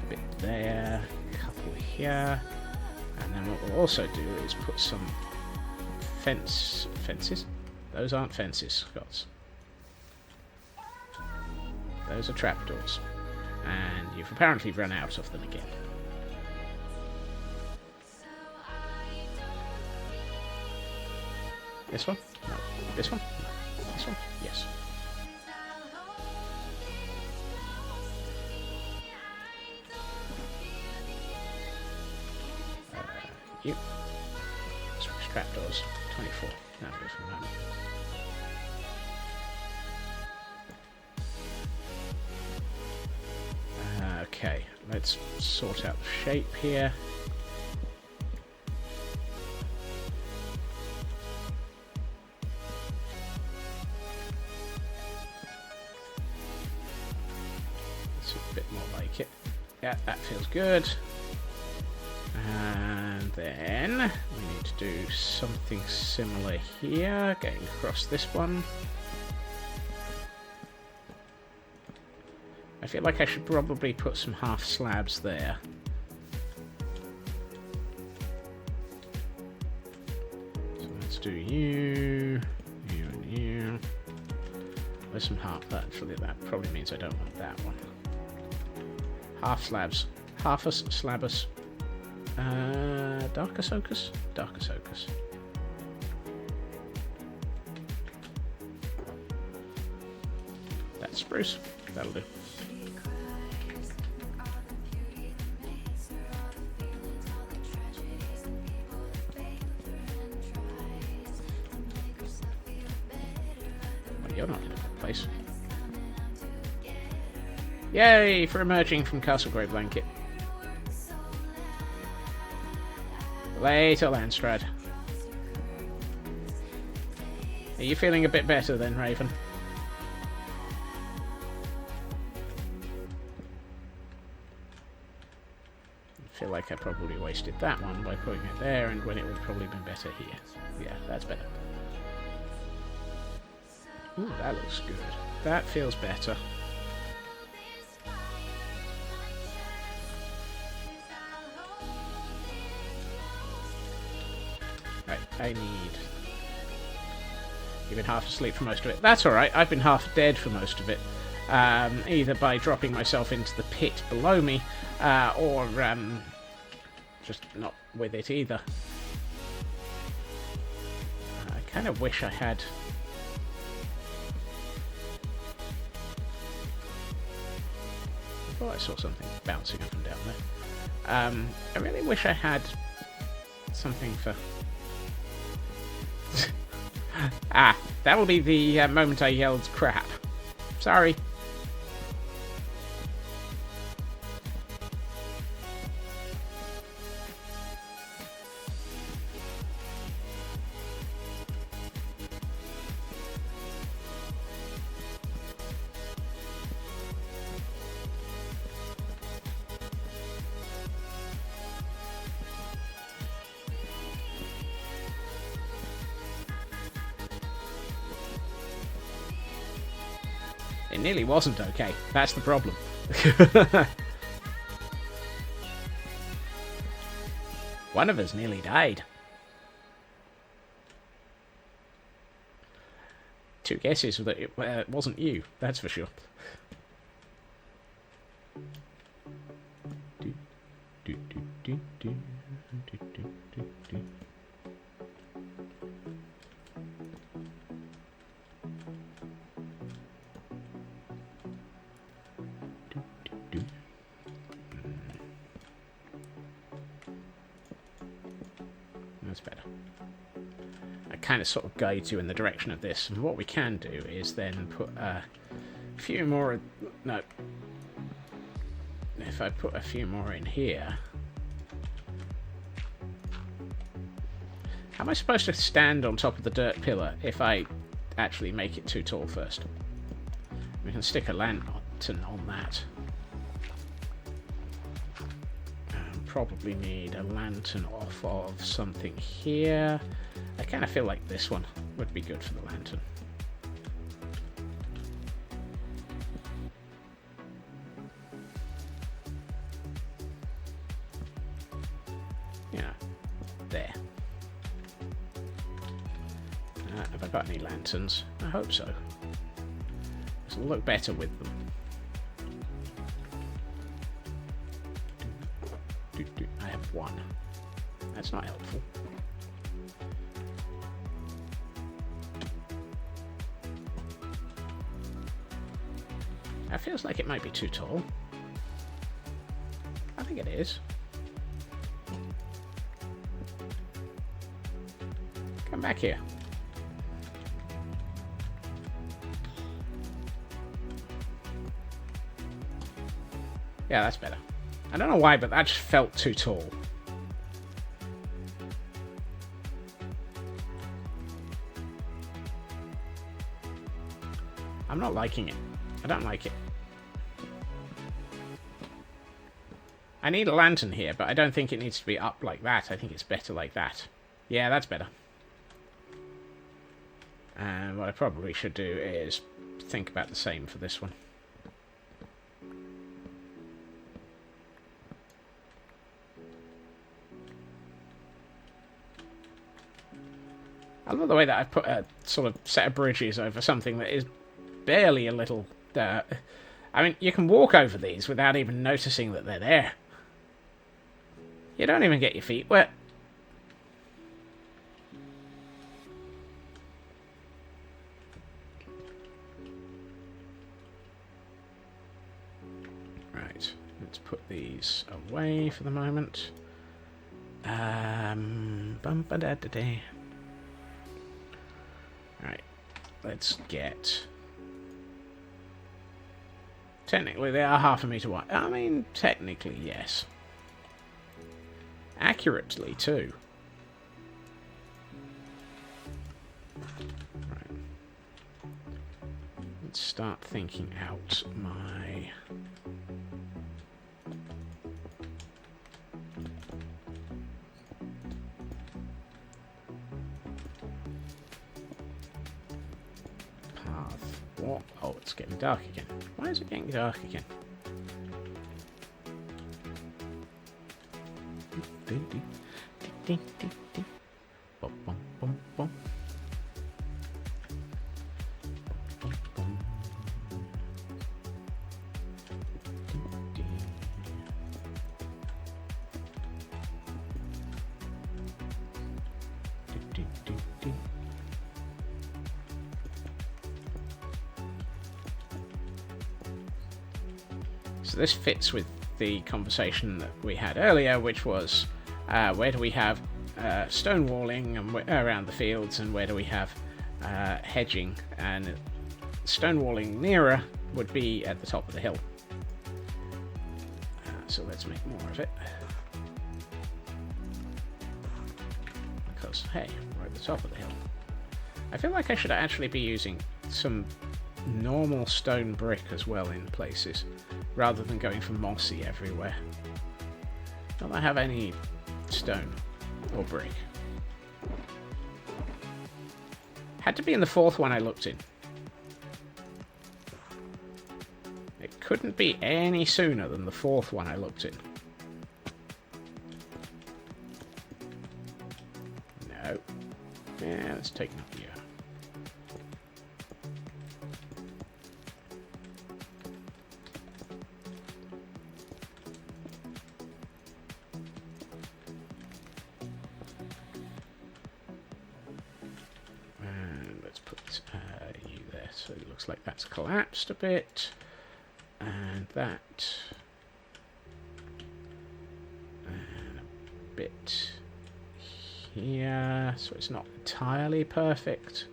bit there, a couple here. And then what we'll also do is put some fences. Those aren't fences, Scots. Those are trapdoors. And you've apparently run out of them again. This one? No. This one? No. This one? Yes. You. Switch trapdoors. 24. That'll do for the moment. Okay, let's sort out the shape here. It's a bit more like it. Yeah, that feels good. And then we need to do something similar here, going across this one. I feel like I should probably put some half slabs there. So let's do you, and you. There's some half, actually that probably means I don't want that one. Half slabs. Halfus, slabus. Darkus Ocus? Darkus Ocus. That's spruce. That'll do. Well, you're not in a good place. Yay for emerging from Castle Grey Blanket. Later, Landstrad. Are you feeling a bit better then, Raven? I feel like I probably wasted that one by putting it there, and when it would have probably been better here. Yeah, that's better. Ooh, that looks good. That feels better. Right, I need... You've been half asleep for most of it. That's alright, I've been half dead for most of it. Either by dropping myself into the pit below me, or just not with it either. I kind of wish I had... I thought I saw something bouncing up and down there. I really wish I had something for... Ah, that will be the moment I yelled crap. Sorry. It nearly wasn't okay. That's the problem. One of us nearly died. Two guesses that it wasn't you, that's for sure. That's better. It kind of sort of guides you in the direction of this. And what we can do is then put a few more... No. If I put a few more in here... How am I supposed to stand on top of the dirt pillar if I actually make it too tall first? We can stick a lantern on that. Probably need a lantern off of something here. I kind of feel like this one would be good for the lantern. Yeah, there. Have I got any lanterns? I hope so. This will look better with them. I have one. That's not helpful. That feels like it might be too tall. I think it is. Come back here. Yeah, that's better. I don't know why, but that just felt too tall. I'm not liking it. I don't like it. I need a lantern here, but I don't think it needs to be up like that. I think it's better like that. Yeah, that's better. And what I probably should do is think about the same for this one. I love the way that I've put a sort of set of bridges over something that is barely a little... I mean, you can walk over these without even noticing that they're there. You don't even get your feet wet. Right, let's put these away for the moment. Bum-ba-da-da-da. Right, let's get Technically, they are half a metre wide. I mean, technically, yes. Accurately, too. Right. Let's start thinking out my... path. What? Oh, it's getting dark again. Why is it getting dark again? Bum, bum, bum, bum. Bum, bum. So this fits with the conversation that we had earlier, which was where do we have stone walling and around the fields, and where do we have hedging? And stone walling nearer would be at the top of the hill. So let's make more of it. Because, hey, we're at the top of the hill. I feel like I should actually be using some normal stone brick as well in places, rather than going for mossy everywhere. Don't I have any stone or brick? Had to be in the fourth one I looked in. It couldn't be any sooner than the fourth one I looked in. No. Yeah, let's take it up here. So it looks like that's collapsed a bit, and that, and a bit here, so it's not entirely perfect.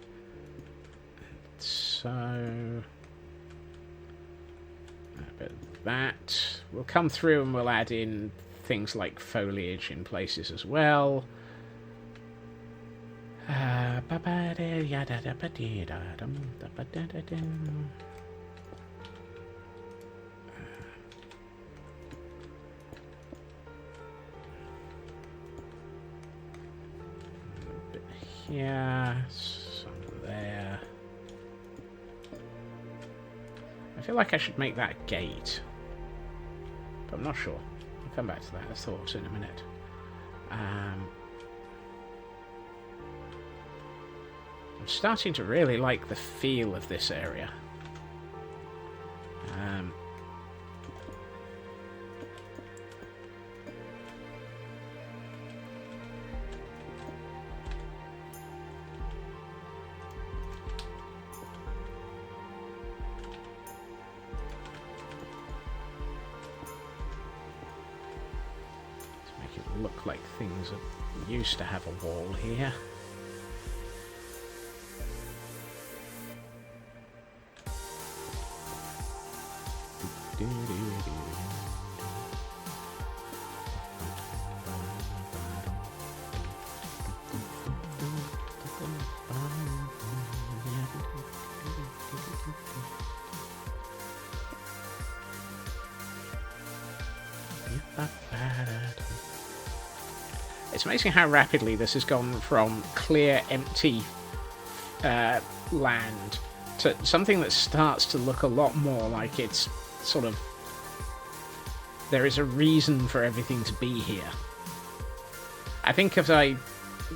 So a bit of that. We'll come through and we'll add in things like foliage in places as well. Here, some there. I feel like I should make that a gate, but I'm not sure. I'll come back to that as thoughts in a minute. I'm starting to really like the feel of this area. To make it look like things used to have a wall here. It's amazing how rapidly this has gone from clear, empty land to something that starts to look a lot more like it's sort of... there is a reason for everything to be here. I think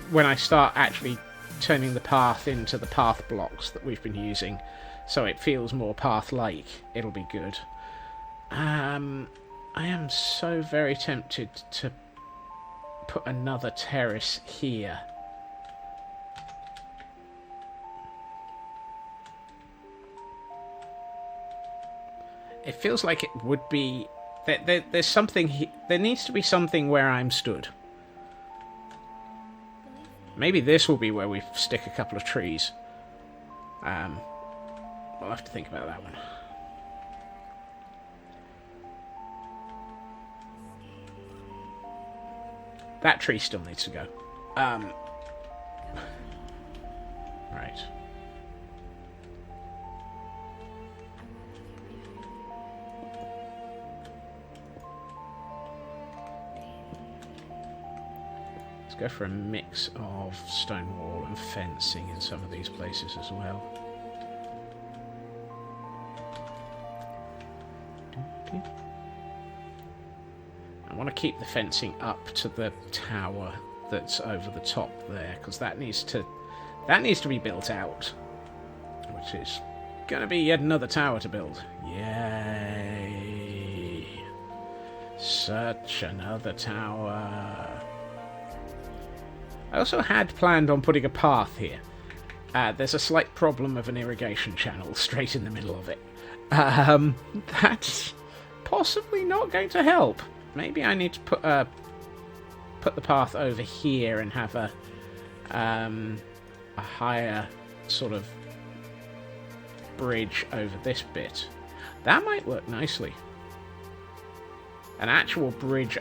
when I start actually turning the path into the path blocks that we've been using, so it feels more path-like, it'll be good. I am so very tempted to put another terrace here. It feels like it would be... There's something... There needs to be something where I'm stood. Maybe this will be where we stick a couple of trees. We'll have to think about that one. That tree still needs to go. Right. Let's go for a mix of stone wall and fencing in some of these places as well. I want to keep the fencing up to the tower that's over the top there, because that needs to be built out, which is going to be yet another tower to build. Yay! Such another tower. I also had planned on putting a path here. There's a slight problem of an irrigation channel straight in the middle of it. That's possibly not going to help. Maybe I need to put the path over here and have a higher sort of bridge over this bit. That might work nicely. An actual bridge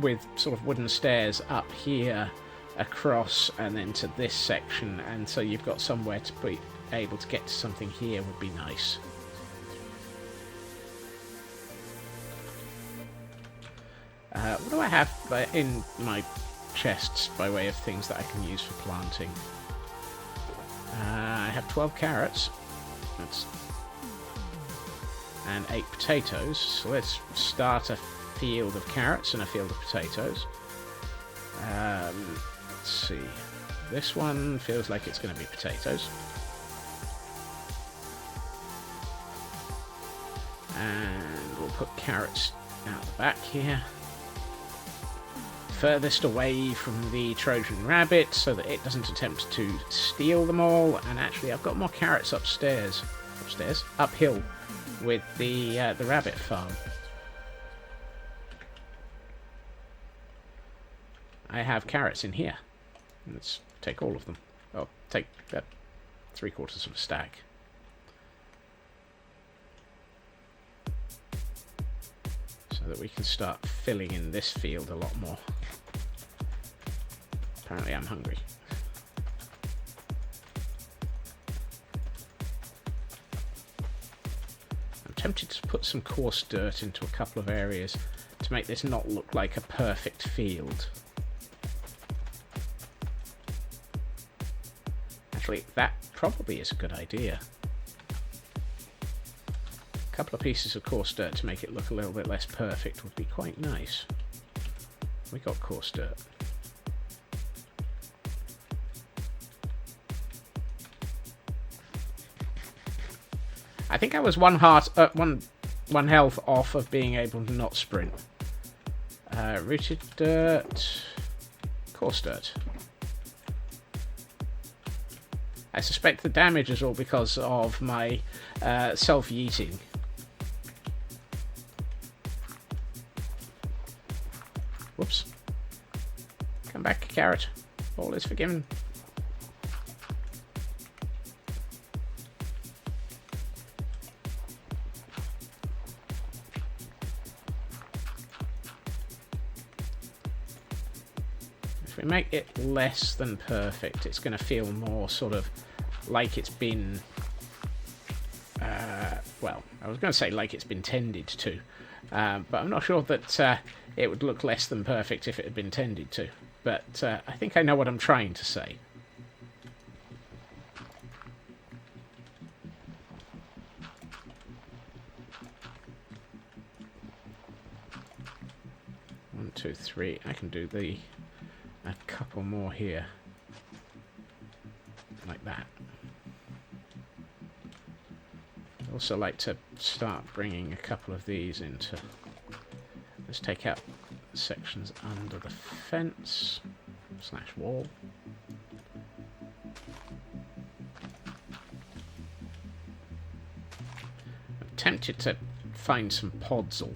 with sort of wooden stairs up here, across, and then to this section, and so you've got somewhere to be able to get to something here would be nice. What do I have in my chests by way of things that I can use for planting? I have 12 carrots. And 8 potatoes. So let's start a field of carrots and a field of potatoes. Let's see. This one feels like it's going to be potatoes. And we'll put carrots out the back here. Furthest away from the Trojan rabbit so that it doesn't attempt to steal them all. And actually, I've got more carrots uphill with the rabbit farm. I have carrots in here. Let's take all of them. Oh, take 3/4 of a stack. So that we can start filling in this field a lot more. Apparently I'm hungry. I'm tempted to put some coarse dirt into a couple of areas to make this not look like a perfect field. Actually, that probably is a good idea. A couple of pieces of coarse dirt to make it look a little bit less perfect would be quite nice. We got coarse dirt. I think I was one health off of being able to not sprint. Rooted dirt, coarse dirt. I suspect the damage is all because of my self-yeeting. Whoops. Come back, carrot. All is forgiven. If we make it less than perfect, it's going to feel more sort of like it's been, well, I was going to say like it's been tended to, but I'm not sure that it would look less than perfect if it had been tended to, but I think I know what I'm trying to say. One, two, three. I can do a couple more here, like that. I'd also like to start bringing a couple of these into... Let's take out sections under the fence / wall. I'm tempted to find some podzol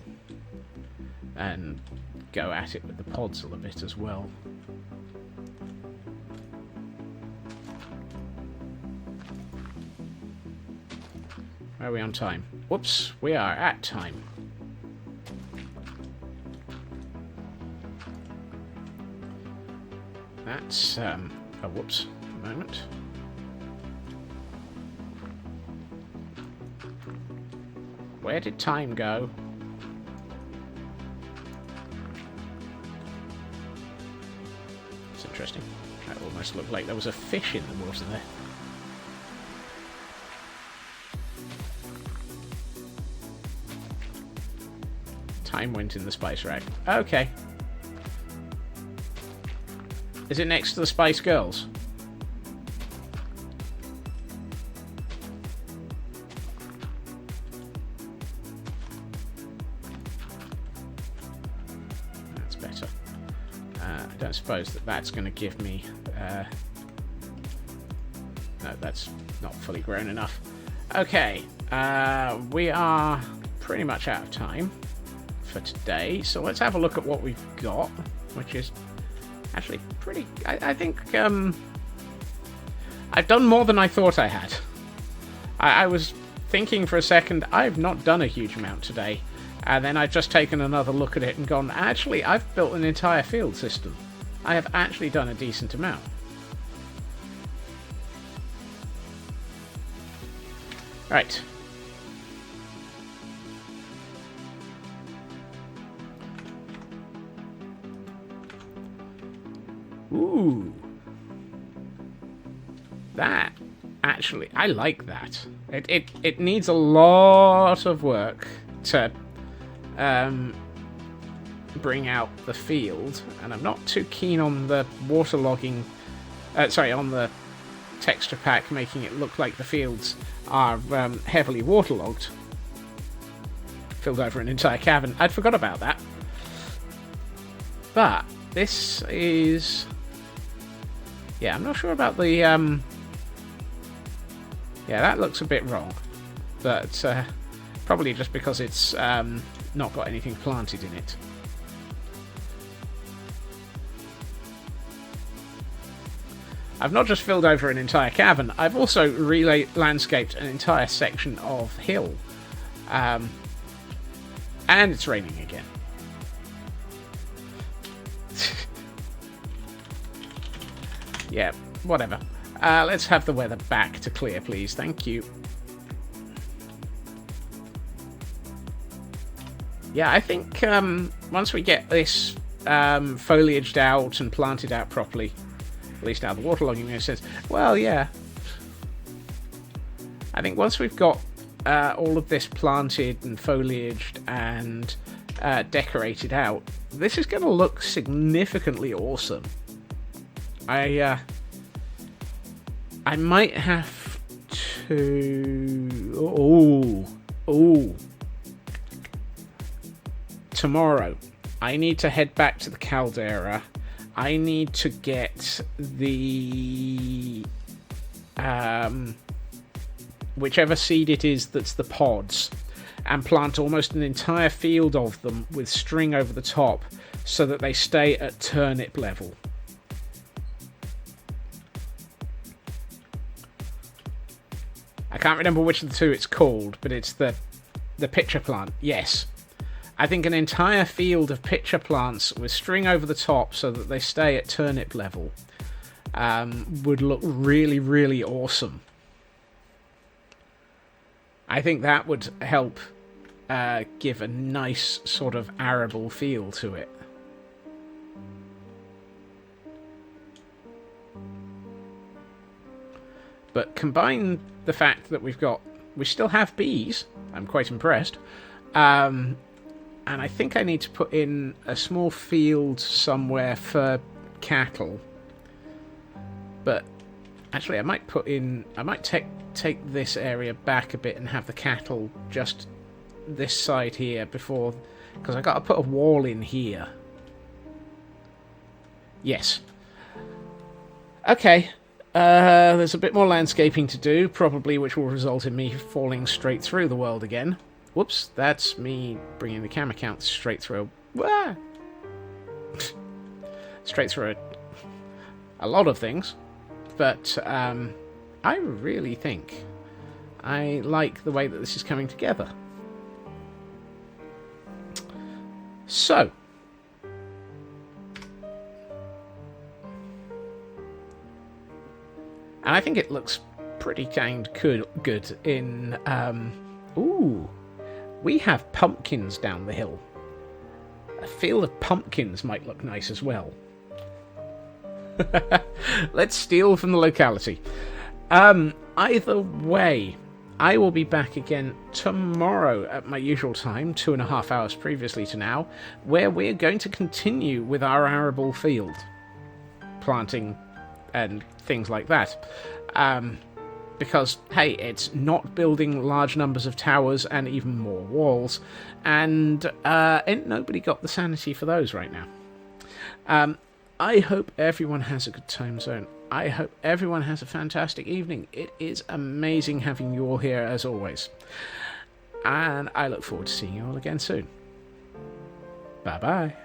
and go at it with the podzol a bit as well. Are we on time? Whoops, we are at time. That's, oh, whoops, a moment. Where did time go? It's interesting. That almost looked like there was a fish in the water there. Time went in the spice rack. Okay. Is it next to the Spice Girls? That's better. I don't suppose that's going to give me... no, that's not fully grown enough. Okay. We are pretty much out of time for today, so let's have a look at what we've got, which is actually pretty... I think I've done more than I thought I had. I was thinking for a second, I've not done a huge amount today, and then I've just taken another look at it and gone, actually, I've built an entire field system. I have actually done a decent amount. Right. Ooh. That, actually, I like that. It needs a lot of work to bring out the field, and I'm not too keen on the waterlogging, on the texture pack making it look like the fields are heavily waterlogged. Filled over an entire cavern. I'd forgot about that. But this is... yeah, I'm not sure about the... yeah, that looks a bit wrong. But probably just because it's not got anything planted in it. I've not just filled over an entire cavern, I've also landscaped an entire section of hill. And it's raining again. Yeah, whatever. Let's have the weather back to clear, please. Thank you. Yeah, I think once we get this foliaged out and planted out properly, at least now the waterlogging makes sense. Well, yeah. I think once we've got all of this planted and foliaged and decorated out, this is going to look significantly awesome. I might have to... Oh. Tomorrow, I need to head back to the caldera. I need to get the... whichever seed it is that's the pods, and plant almost an entire field of them with string over the top so that they stay at turnip level. I can't remember which of the two it's called, but it's the pitcher plant. Yes. I think an entire field of pitcher plants with string over the top so that they stay at turnip level would look really, really awesome. I think that would help give a nice sort of arable feel to it. But combine the fact that we still have bees. I'm quite impressed. And I think I need to put in a small field somewhere for cattle. But actually, I might take this area back a bit and have the cattle just this side here before, because I got to put a wall in here. Yes. Okay. There's a bit more landscaping to do, probably, which will result in me falling straight through the world again. Whoops, that's me bringing the camera count straight through. Straight through a lot of things. But I really think I like the way that this is coming together. So, And I think it looks pretty good in... ooh, we have pumpkins down the hill. A field of pumpkins might look nice as well. Let's steal from the locality. Either way, I will be back again tomorrow at my usual time, 2.5 hours previously to now, where we're going to continue with our arable field. Planting and things like that. Because, hey, it's not building large numbers of towers and even more walls, and ain't nobody got the sanity for those right now. I hope everyone has a good time zone. I hope everyone has a fantastic evening. It is amazing having you all here, as always. And I look forward to seeing you all again soon. Bye-bye.